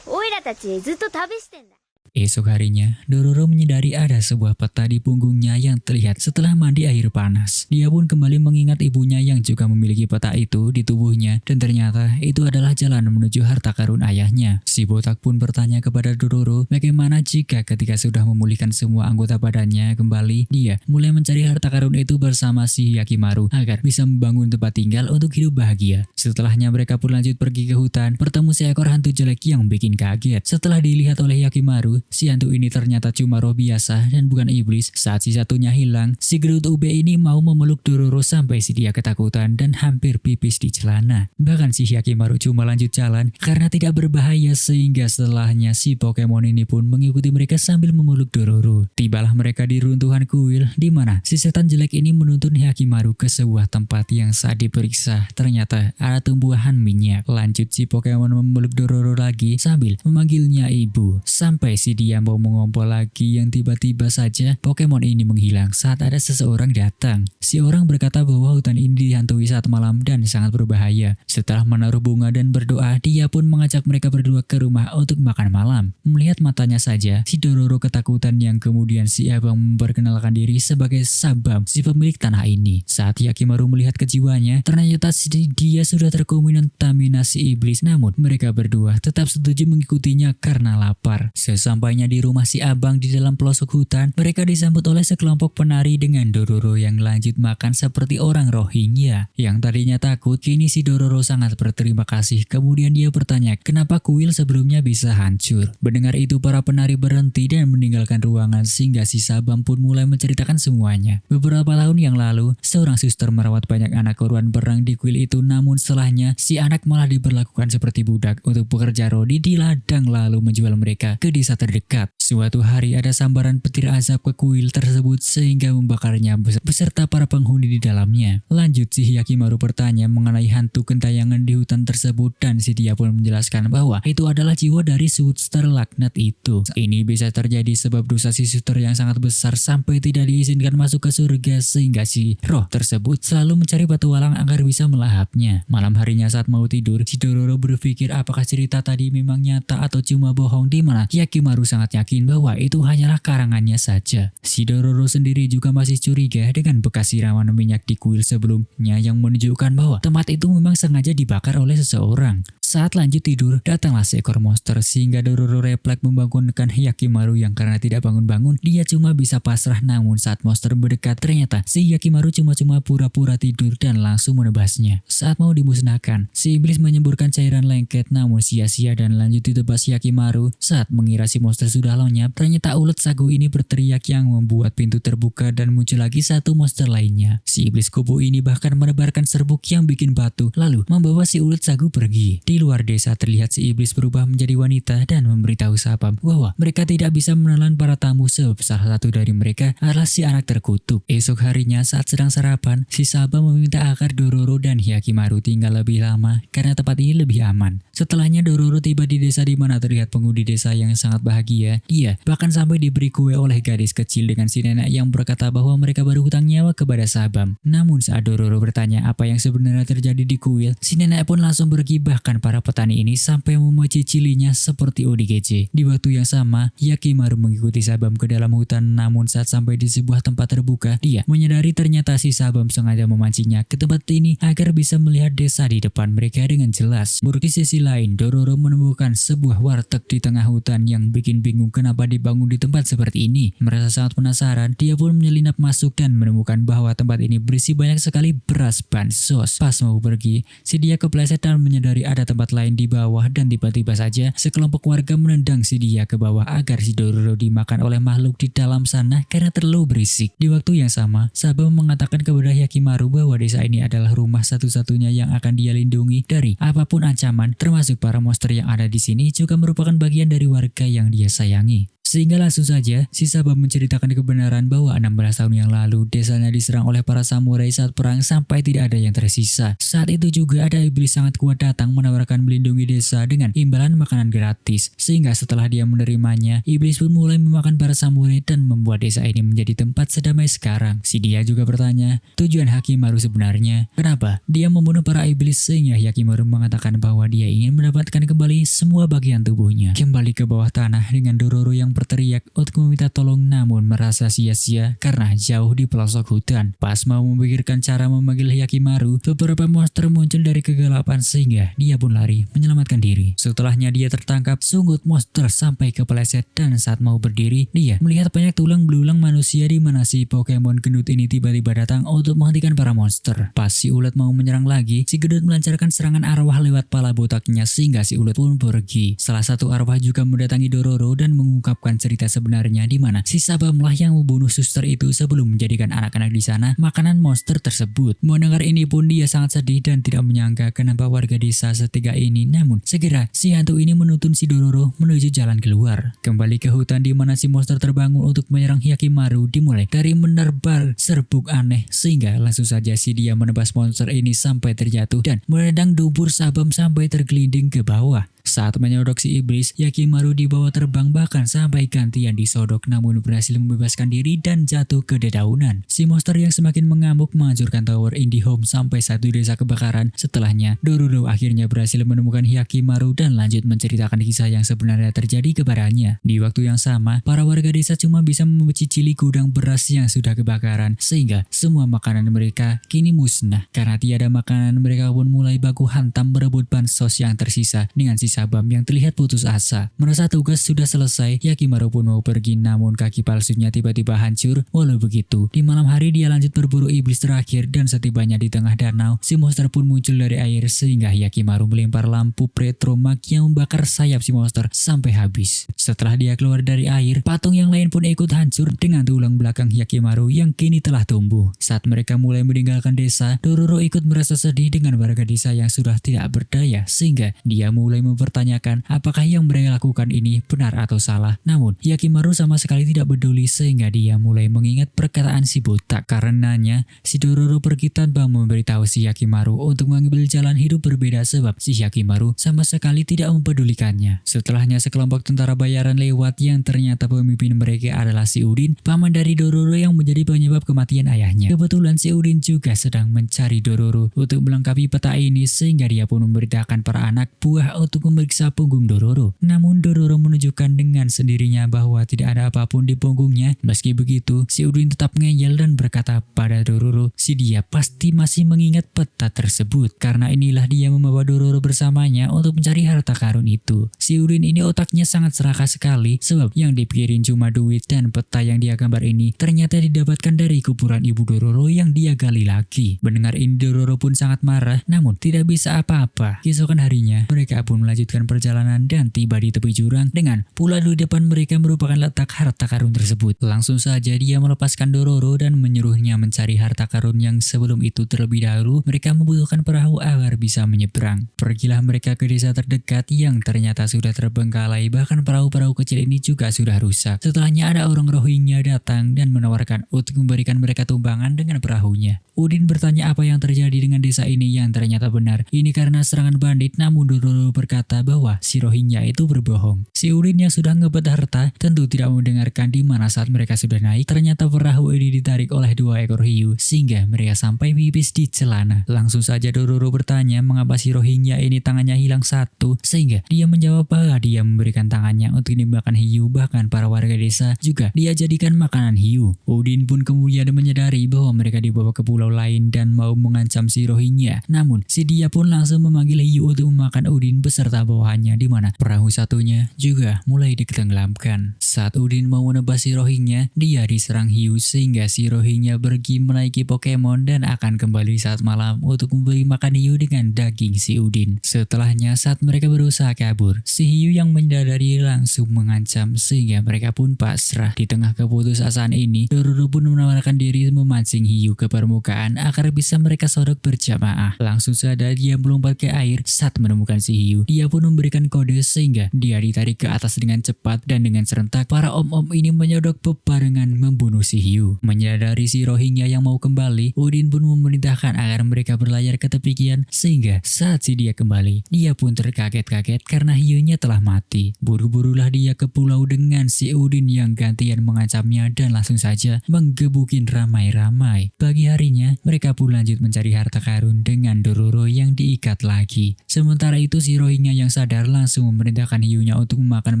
オイラたちずっと旅してんだ。 Esok harinya, Dororo menyadari ada sebuah peta di punggungnya yang terlihat setelah mandi air panas. Dia pun kembali mengingat ibunya yang juga memiliki peta itu di tubuhnya, dan ternyata itu adalah jalan menuju harta karun ayahnya. Si botak pun bertanya kepada Dororo bagaimana jika ketika sudah memulihkan semua anggota badannya kembali, dia mulai mencari harta karun itu bersama si Hyakimaru agar bisa membangun tempat tinggal untuk hidup bahagia. Setelahnya mereka pun lanjut pergi ke hutan, bertemu seekor hantu jelek yang bikin kaget. Setelah dilihat oleh Hyakimaru, si hantu ini ternyata cuma roh biasa dan bukan iblis. Saat si satunya hilang, si gendut ube ini mau memeluk Dororo sampai si dia ketakutan dan hampir pipis di celana. Bahkan si Hyakimaru cuma lanjut jalan karena tidak berbahaya, sehingga setelahnya si Pokemon ini pun mengikuti mereka sambil memeluk Dororo. Tibalah mereka di runtuhan kuil, di mana si setan jelek ini menuntun Hyakimaru ke sebuah tempat yang saat diperiksa ternyata ada tumbuhan minyak. Lanjut si Pokemon memeluk Dororo lagi sambil memanggilnya ibu, sampai si dia mau mengompol lagi yang tiba-tiba saja Pokemon ini menghilang saat ada seseorang datang. Si orang berkata bahwa hutan ini dihantui saat malam dan sangat berbahaya. Setelah menaruh bunga dan berdoa, dia pun mengajak mereka berdua ke rumah untuk makan malam. Melihat matanya saja, si Dororo ketakutan yang kemudian si abang memperkenalkan diri sebagai Sabam, si pemilik tanah ini. Saat Hyakimaru melihat kejiwanya, ternyata dia sudah terkontaminasi iblis, namun mereka berdua tetap setuju mengikutinya karena lapar. Sesampainya di rumah si abang di dalam pelosok hutan, mereka disambut oleh sekelompok penari dengan Dororo yang lanjut makan seperti orang Rohingya. Yang tadinya takut, kini si Dororo sangat berterima kasih. Kemudian dia bertanya kenapa kuil sebelumnya bisa hancur. Mendengar itu para penari berhenti dan meninggalkan ruangan, sehingga si Sabam pun mulai menceritakan semuanya. Beberapa tahun yang lalu, seorang suster merawat banyak anak korban perang di kuil itu, namun setelahnya si anak malah diperlakukan seperti budak untuk bekerja rodi di ladang lalu menjual mereka ke desa terdekat. Suatu hari ada sambaran petir azab ke kuil tersebut sehingga membakarnya beserta para penghuni di dalamnya. Lanjut si Hyakimaru bertanya mengenai hantu gentayangan di hutan tersebut, dan si dia pun menjelaskan bahwa itu adalah jiwa dari suster laknat itu. Ini bisa terjadi sebab dosa si suster yang sangat besar sampai tidak diizinkan masuk ke surga, sehingga si roh tersebut selalu mencari petualang agar bisa melahapnya. Malam harinya saat mau tidur, si Dororo berpikir apakah cerita tadi memang nyata atau cuma bohong, di mana Hyakimaru sangat yakin bahwa itu hanyalah karangannya saja. Si Dororo sendiri juga masih curiga dengan bekas siraman minyak di kuil sebelumnya yang menunjukkan bahwa tempat itu memang sengaja dibakar oleh seseorang. Saat lanjut tidur, datanglah seekor monster sehingga Dororo refleks membangunkan Hyakimaru yang karena tidak bangun-bangun, dia cuma bisa pasrah. Namun saat monster mendekat, ternyata si Hyakimaru cuma pura-pura tidur dan langsung menebasnya. Saat mau dimusnahkan, si iblis menyemburkan cairan lengket namun sia-sia dan lanjut ditebas Hyakimaru. Saat mengira si monster sudah lenyap, ternyata ulet sagu ini berteriak yang membuat pintu terbuka dan muncul lagi satu monster lainnya. Si iblis kubu ini bahkan menebarkan serbuk yang bikin batu lalu membawa si ulet sagu pergi. Di luar desa terlihat si iblis berubah menjadi wanita dan memberitahu Sabam bahwa mereka tidak bisa menelan para tamu sebab salah satu dari mereka adalah si anak terkutuk. Esok harinya saat sedang sarapan, si Sabam meminta agar Dororo dan Hyakimaru tinggal lebih lama karena tempat ini lebih aman. Setelahnya Dororo tiba di desa di mana terlihat penghuni desa yang sangat bahagia. Dia bahkan sampai diberi kue oleh gadis kecil dengan si nenek yang berkata bahwa mereka berhutang nyawa kepada Sabam. Namun saat Dororo bertanya apa yang sebenarnya terjadi di kuil, si nenek pun langsung pergi, bahkan para petani ini sampai mencicilinya seperti ODGJ. Di waktu yang sama, Yakimaru mengikuti Sabam ke dalam hutan, namun saat sampai di sebuah tempat terbuka, dia menyadari ternyata si Sabam sengaja memancingnya ke tempat ini agar bisa melihat desa di depan mereka dengan jelas. Di sisi lain, Dororo menemukan sebuah warteg di tengah hutan yang bikin bingung kenapa dibangun di tempat seperti ini. Merasa sangat penasaran, dia pun menyelinap masuk dan menemukan bahwa tempat ini berisi banyak sekali beras bansos. Pas mau pergi, si dia kepleset dan menyadari ada tempat lain di bawah, dan tiba-tiba saja sekelompok warga menendang si dia ke bawah agar si Dororo dimakan oleh makhluk di dalam sana karena terlalu berisik. Di waktu yang sama, Sabam mengatakan kepada Yakimaru bahwa desa ini adalah rumah satu-satunya yang akan dia lindungi dari apapun ancaman, termasuk para monster yang ada di sini juga merupakan bagian dari warga yang dia sayangi. Sehingga langsung saja, si Sabam menceritakan kebenaran bahwa 16 tahun yang lalu desanya diserang oleh para samurai saat perang sampai tidak ada yang tersisa. Saat itu juga ada iblis sangat kuat datang menawarkan melindungi desa dengan imbalan makanan gratis. Sehingga setelah dia menerimanya, iblis pun mulai memakan para samurai dan membuat desa ini menjadi tempat sedamai sekarang. Si dia juga bertanya, tujuan Yakimaru sebenarnya, kenapa dia membunuh para iblis, sehingga Yakimaru mengatakan bahwa dia ingin mendapatkan kembali semua bagian tubuhnya. Kembali ke bawah tanah dengan Dororo yang berteriak untuk meminta tolong, namun merasa sia-sia karena jauh di pelosok hutan. Pas mau memikirkan cara memanggil Yakimaru, beberapa monster muncul dari kegelapan sehingga dia pun lari menyelamatkan diri. Setelahnya dia tertangkap, sungut monster sampai kepleset, dan saat mau berdiri, dia melihat banyak tulang belulang manusia di mana si Pokemon gendut ini tiba-tiba datang untuk menghentikan para monster. Pas si ulet mau menyerang lagi, si gendut melancarkan serangan arwah lewat pala botaknya sehingga si ulet pun pergi. Salah satu arwah juga mendatangi Dororo dan mengungkapkan cerita sebenarnya di mana si Sabamlah yang membunuh suster itu sebelum menjadikan anak-anak di sana makanan monster tersebut. Mendengar ini pun dia sangat sedih dan tidak menyangka kenapa warga desa setega ini. Namun segera si hantu ini menuntun si Dororo menuju jalan keluar. Kembali ke hutan di mana si monster terbangun untuk menyerang Yakimaru dimulai dari menerbang serbuk aneh sehingga langsung saja si dia menebas monster ini sampai terjatuh dan menendang dubur Sabam sampai tergelinding ke bawah. Saat menyodok si iblis, Yakimaru dibawa terbang bahkan sampai gantian disodok, namun berhasil membebaskan diri dan jatuh ke dedaunan. Si monster yang semakin mengamuk menghancurkan tower Indihome sampai satu desa kebakaran. Setelahnya, Dororo akhirnya berhasil menemukan Yakimaru dan lanjut menceritakan kisah yang sebenarnya terjadi kepadanya. Di waktu yang sama, para warga desa cuma bisa mencicili gudang beras yang sudah kebakaran, sehingga semua makanan mereka kini musnah. Karena tiada makanan, mereka pun mulai baku hantam berebut bansos yang tersisa dengan si Sabam yang terlihat putus asa. Merasa tugas sudah selesai, Yakimaru pun mau pergi, namun kaki palsunya tiba-tiba hancur. Walau begitu, di malam hari dia lanjut berburu iblis terakhir dan setibanya di tengah danau, si monster pun muncul dari air sehingga Yakimaru melempar lampu petromag yang membakar sayap si monster sampai habis. Setelah dia keluar dari air, patung yang lain pun ikut hancur dengan tulang belakang Yakimaru yang kini telah tumbuh. Saat mereka mulai meninggalkan desa, Dororo ikut merasa sedih dengan warga desa yang sudah tidak berdaya sehingga dia mulai mempertanyakan apakah yang mereka lakukan ini benar atau salah. Namun Yakimaru sama sekali tidak peduli sehingga dia mulai mengingat perkataan si botak. Karenanya si Dororo pergi tanpa memberitahu si Yakimaru untuk mengambil jalan hidup berbeda sebab si Yakimaru sama sekali tidak mempedulikannya. Setelahnya sekelompok tentara bayaran lewat yang ternyata pemimpin mereka adalah si Udin, paman dari Dororo yang menjadi penyebab kematian ayahnya. Kebetulan si Udin juga sedang mencari Dororo untuk melengkapi peta ini sehingga dia pun memberitakan para anak buah untuk memeriksa punggung Dororo. Namun Dororo menunjukkan dengan sendirinya bahwa tidak ada apapun di punggungnya. Meski begitu, si Udin tetap ngeyel dan berkata pada Dororo, si dia pasti masih mengingat peta tersebut karena inilah dia membawa Dororo bersamanya untuk mencari harta karun itu. Si Udin ini otaknya sangat serakah sekali sebab yang dipikirin cuma duit dan peta yang dia gambar ini ternyata didapatkan dari kuburan ibu Dororo yang dia gali lagi. Mendengar ini Dororo pun sangat marah namun tidak bisa apa-apa. Keesokan harinya mereka pun melanjutkan perjalanan dan tiba di tepi jurang dengan pula di depan mereka merupakan letak harta karun tersebut. Langsung saja dia melepaskan Dororo dan menyuruhnya mencari harta karun yang sebelum itu terlebih dahulu mereka membutuhkan perahu agar bisa menyeberang. Pergilah mereka ke desa terdekat yang ternyata sudah terbengkalai, bahkan perahu-perahu kecil ini juga sudah rusak. Setelahnya ada orang Rohingya datang dan menawarkan untuk memberikan mereka tumbangan dengan perahunya. Udin bertanya apa yang terjadi dengan desa ini yang ternyata benar. Ini karena serangan bandit, namun Dororo berkata bahwa si Rohingya itu berbohong. Si Udin yang sudah ngebet harta tentu tidak mendengarkan di mana saat mereka sudah naik. Ternyata perahu ini ditarik oleh 2 ekor hiu sehingga mereka sampai pipis di celana. Langsung saja Dororo bertanya mengapa si Rohingya ini tangannya hilang satu, sehingga dia menjawab bahwa dia memberikan tangannya untuk dimakan hiu. Bahkan para warga desa juga dia jadikan makanan hiu. Udin pun kemudian menyadari bahwa mereka dibawa ke pulau lain dan mau mengancam si Rohingya. Namun si dia pun langsung memanggil hiu untuk memakan Udin beserta bawahannya, di mana perahu satunya juga mulai ditenggelamkan. Saat Udin mau menebas si Rohingya, dia diserang hiu sehingga si Rohingya pergi menaiki Pokemon dan akan kembali saat malam untuk memberi makan hiu dengan daging si Udin. Setelahnya saat mereka berusaha kabur, si hiu yang menyadari langsung mengancam sehingga mereka pun pasrah. Di tengah keputusasaan ini, Dororo pun menawarkan diri memancing hiu ke permukaan agar bisa mereka sodok berjamaah. Langsung saja dia melompat ke air saat menemukan si hiu. Dia pun memberikan kode sehingga dia ditarik ke atas dengan cepat dan dengan serentak para om-om ini menyodok bebarengan membunuh si hiu. Menyadari si Rohingya yang mau kembali, Udin pun memerintahkan agar mereka berlayar ke tepian sehingga saat si dia kembali, dia pun terkaget-kaget karena hiunya telah mati. Buru-burulah dia ke pulau dengan si Udin yang gantian mengancamnya dan langsung saja menggebukin ramai-ramai. Pagi harinya, mereka pun lanjut mencari harta karun dengan Dororo yang diikat lagi. Sementara itu si Rohingya yang sadar langsung memerintahkan hiunya untuk memakan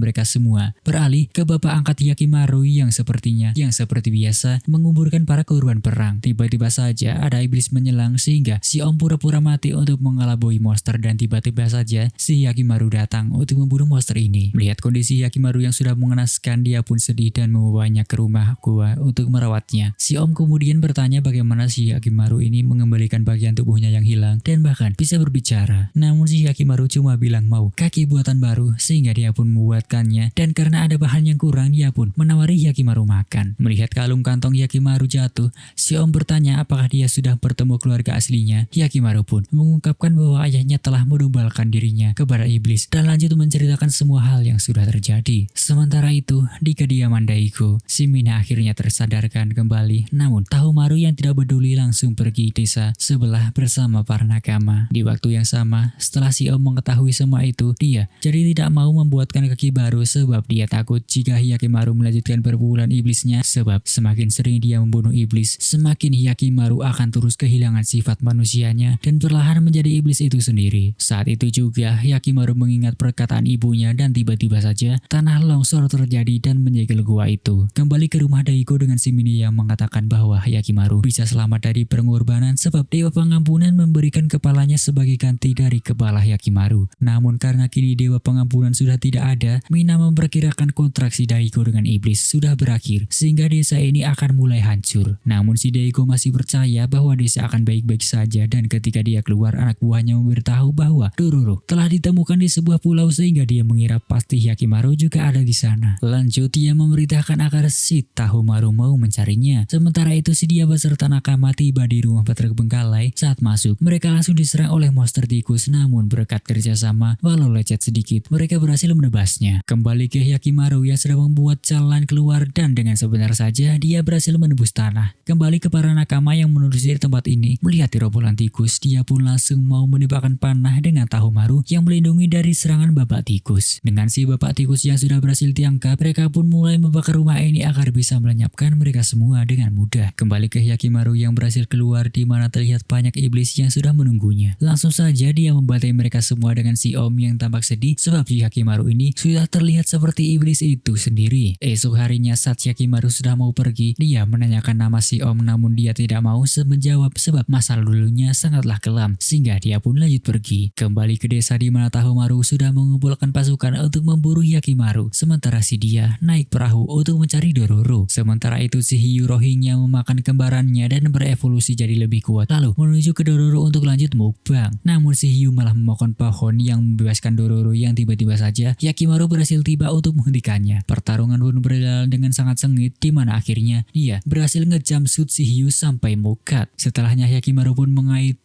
mereka semua. Beralih ke bapak angkat Hyakimaru yang seperti biasa menguburkan para korban perang. Tiba-tiba saja ada iblis menyelang sehingga si om pura-pura mati untuk mengelabui monster dan tiba-tiba saja si Hyakimaru datang untuk membunuh monster ini. Melihat kondisi Hyakimaru yang sudah mengenaskan, dia pun sedih dan membawanya ke rumah gua untuk merawatnya. Si om kemudian bertanya bagaimana si Hyakimaru ini mengembalikan bagian tubuhnya yang hilang dan bahkan bisa berbicara. Namun si Hyakimaru cuma bilang mau kaki buatan baru sehingga dia pun membuatkannya, dan karena ada bahan yang kurang dia pun menawari Hyakimaru makan. Melihat kalung kantong Hyakimaru jatuh, si om bertanya apakah dia sudah bertemu keluarga aslinya. Hyakimaru pun mengungkapkan bahwa ayahnya telah menumbalkan dirinya kepada iblis dan lanjut menceritakan semua hal yang sudah terjadi. Sementara itu di kediaman Daiko, si Mina akhirnya tersadarkan kembali, namun Tahomaru yang tidak peduli langsung pergi desa sebelah bersama para nakama. Di waktu yang sama, setelah si om mengetahui semua itu, dia jadi tidak mau membuatkan kaki baru sebab dia takut jika Hyakimaru melanjutkan perburuan iblisnya, sebab semakin sering dia membunuh iblis, semakin Hyakimaru akan terus kehilangan sifat manusianya dan perlahan menjadi iblis itu sendiri. Saat itu juga Hyakimaru mengingat perkataan ibunya dan tiba-tiba saja tanah longsor terjadi dan menyegel gua itu. Kembali ke rumah Daiko dengan si Mini yang mengatakan bahwa Hyakimaru bisa selamat dari pengorbanan sebab Dewa Pengampunan memberikan kepalanya sebagai ganti dari kepala Hyakimaru. Namun karena kini Dewa Pengampunan sudah tidak ada, Mina memperkirakan kontraksi Daiko dengan iblis sudah berakhir sehingga desa ini akan mulai hancur. Namun si Daiko masih percaya bahwa desa akan baik-baik saja, dan ketika dia keluar, anak buahnya memberitahu bahwa Dororo telah ditemukan di sebuah pulau sehingga dia mengira pasti Hyakimaru juga ada di sana. Lanjut dia memerintahkan agar si Tahomaru mau mencarinya. Sementara itu si dia beserta nakama tiba di rumah terbengkalai. Saat masuk, mereka langsung diserang oleh monster tikus, namun berkat kerjasama walau lecet sedikit mereka berhasil menebasnya. Kembali ke Hyakimaru yang sedang membuat jalan keluar dan dengan sebentar saja dia berhasil menembus tanah. Kembali ke para nakama yang menelusuri tempat ini, melihat gerombolan tikus, dia pun langsung mau menembakkan panah dengan Tahomaru yang melindungi dari serangan bapak tikus. Dengan si bapak tikus yang sudah berhasil diangkat, mereka pun mulai membakar rumah ini agar bisa melenyapkan mereka semua dengan mudah. Kembali ke Hyakimaru yang berhasil keluar di mana terlihat banyak iblis yang sudah menunggunya. Langsung saja dia membantai mereka semua dengan si om yang tampak sedih sebab si Hyakimaru ini sudah terlihat seperti iblis itu sendiri. Esok harinya saat Hyakimaru sudah mau pergi, dia menanyakan nama si om namun dia tidak mau menjawab sebab masa lalunya sangatlah kelam sehingga dia pun lanjut pergi. Kembali ke desa di mana Tahomaru sudah mengumpulkan pasukan untuk memburu Hyakimaru, sementara si dia naik perahu untuk mencari Dororo. Sementara itu si hiu Rohingya memakan kembarannya dan berevolusi jadi lebih kuat lalu menuju ke Dororo untuk lanjut mukbang. terbang. Namun si hiu malah memakan pohon yang membebaskan Dororo yang tiba-tiba saja Yakimaru berhasil tiba untuk menghentikannya. Pertarungan pun berjalan dengan sangat sengit di mana akhirnya dia berhasil nge-jumpsuit si hiu sampai mukat. Setelahnya Yakimaru pun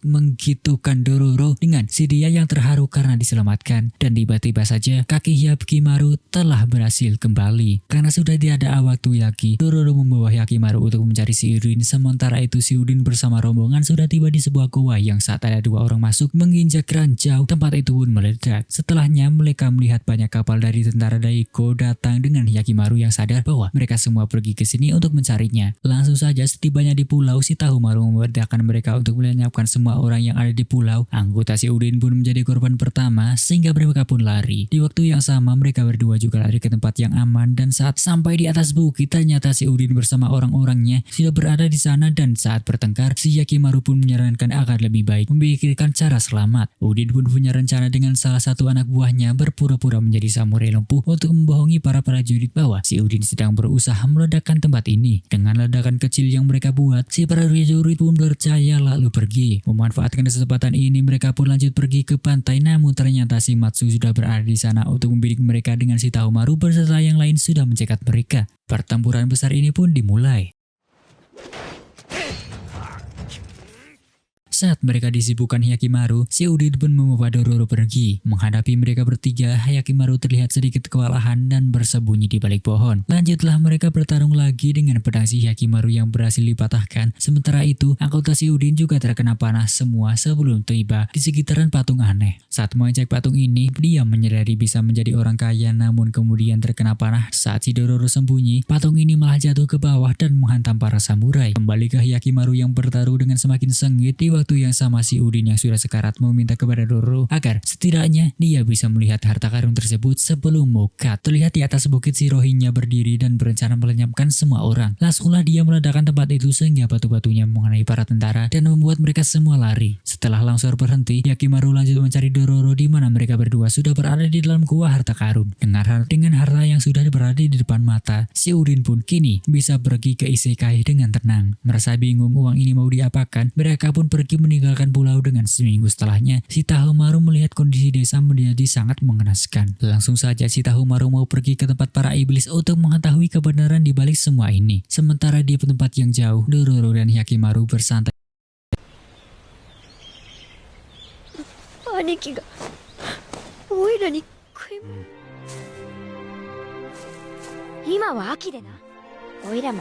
menggitukan Dororo dengan si dia yang terharu karena diselamatkan, dan tiba-tiba saja kaki Yakimaru telah berhasil kembali. Karena sudah tidak ada waktu lagi, Dororo membawa Yakimaru untuk mencari si Udin. Sementara itu si Udin bersama rombongan sudah tiba di sebuah goa yang saat ada dua orang masuk menginjak ranjau, tempat itu pun meledak. Setelahnya mereka melihat banyak kapal dari tentara Daiko datang dengan Yakimaru yang sadar bahwa mereka semua pergi ke sini untuk mencarinya. Langsung saja setibanya di pulau, si Tahumaru memerintahkan mereka untuk melenyapkan semua orang yang ada di pulau. Anggota si Udin pun menjadi korban pertama sehingga mereka pun lari. Di waktu yang sama mereka berdua juga lari ke tempat yang aman, dan saat sampai di atas bukit ternyata si Udin bersama orang-orangnya sudah berada di sana, dan saat bertengkar si Yakimaru pun menyarankan agar lebih baik memikirkan cara selamat. Udin pun punya rencana dengan salah satu anak buahnya berpura-pura menjadi samurai lumpuh untuk membohongi para prajurit bahwa si Udin sedang berusaha meledakkan tempat ini. Dengan ledakan kecil yang mereka buat, si prajurit pun percaya lalu pergi. Memanfaatkan kesempatan ini mereka pun lanjut pergi ke pantai, namun ternyata si Matsu sudah berada di sana untuk membidik mereka dengan si Tahumaru beserta yang lain sudah mencegat mereka. Pertempuran besar ini pun dimulai. Saat mereka disibukkan Yakimaru, si Udin pun membawa Dororo pergi. Menghadapi mereka bertiga, Yakimaru terlihat sedikit kewalahan dan bersembunyi di balik pohon. Lanjutlah mereka bertarung lagi dengan pedang si Yakimaru yang berhasil dipatahkan. Sementara itu, anggota si Udin juga terkena panah semua sebelum tiba di sekitaran patung aneh. Saat mengecek patung ini, dia menyadari bisa menjadi orang kaya, namun kemudian terkena panah. Saat si Dororo sembunyi, patung ini malah jatuh ke bawah dan menghantam para samurai. Kembali ke Yakimaru yang bertaruh dengan semakin sengit. Di waktu yang sama si Udin yang sudah sekarat meminta kepada Dororo agar setidaknya dia bisa melihat harta karun tersebut sebelum mukat. Terlihat di atas bukit si Rohingya berdiri dan berencana melenyapkan semua orang. Langsunglah dia meledakkan tempat itu sehingga batu-batunya mengenai para tentara dan membuat mereka semua lari. Setelah longsor berhenti, Yakimaru lanjut mencari Dororo di mana mereka berdua sudah berada di dalam gua harta karun. Dengan harta yang sudah berada di depan mata, si Udin pun kini bisa pergi ke isekai dengan tenang. Merasa bingung uang ini mau diapakan, mereka pun pergi meninggalkan pulau. Dengan seminggu setelahnya, si Tahumaru melihat kondisi desa menjadi sangat mengenaskan. Langsung saja si Tahumaru mau pergi ke tempat para iblis untuk mengetahui kebenaran di balik semua ini. Sementara di tempat yang jauh, Dororo dan Yakimaru bersantai. 兄貴がおいらに食い物、今は秋でな、おいらも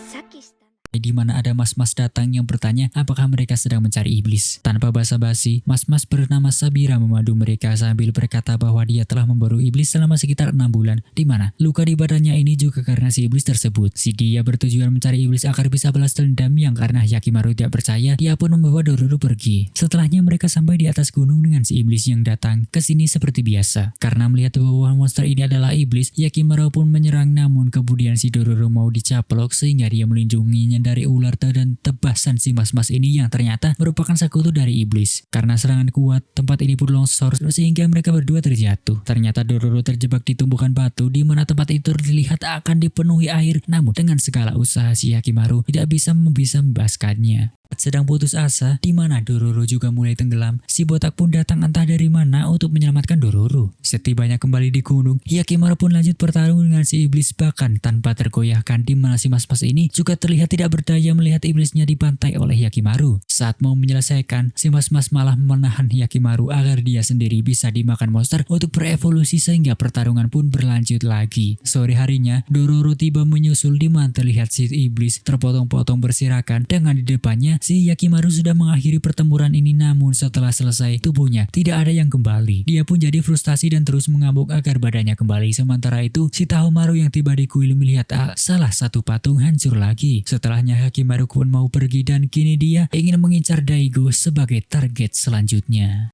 さっきした。 Di mana ada mas-mas datang yang bertanya apakah mereka sedang mencari iblis. Tanpa basa-basi, mas-mas bernama Sabira memadu mereka sambil berkata bahwa dia telah memburu iblis selama sekitar 6 bulan, di mana luka di badannya ini juga karena si iblis tersebut. Si dia bertujuan mencari iblis agar bisa balas dendam, yang karena Yakimaru tidak percaya, dia pun membawa Dororo pergi. Setelahnya mereka sampai di atas gunung dengan si iblis yang datang ke sini seperti biasa. Karena melihat bahwa monster ini adalah iblis, Yakimaru pun menyerang, namun kemudian si Dororo mau dicaplok sehingga dia melindunginya dari ular dan tebasan si mas-mas ini yang ternyata merupakan sekutu dari iblis. Karena serangan kuat, tempat ini pun longsor sehingga mereka berdua terjatuh. Ternyata Dororo terjebak di tumbukan batu di mana tempat itu terlihat akan dipenuhi air, namun dengan segala usaha si Yakimaru tidak bisa membebaskannya. Sedang putus asa, di mana Dororo juga mulai tenggelam, si botak pun datang entah dari mana untuk menyelamatkan Dororo. Setibanya kembali di gunung, Yakimaru pun lanjut bertarung dengan si iblis bahkan tanpa tergoyahkan, di mana si mas-mas ini juga terlihat tidak berdaya melihat iblisnya dibantai oleh Yakimaru. Saat mau menyelesaikan, si mas-mas malah menahan Yakimaru agar dia sendiri bisa dimakan monster untuk berevolusi sehingga pertarungan pun berlanjut lagi. Sore harinya, Dororo tiba menyusul di mana terlihat si iblis terpotong-potong berserakan, dengan di depannya si Yakimaru sudah mengakhiri pertempuran ini, namun setelah selesai tubuhnya tidak ada yang kembali. Dia pun jadi frustasi dan terus mengamuk agar badannya kembali. Sementara itu si Tahumaru yang tiba di kuil melihat salah satu patung hancur lagi. Setelahnya Yakimaru pun mau pergi dan kini dia ingin mengincar Daigo sebagai target selanjutnya.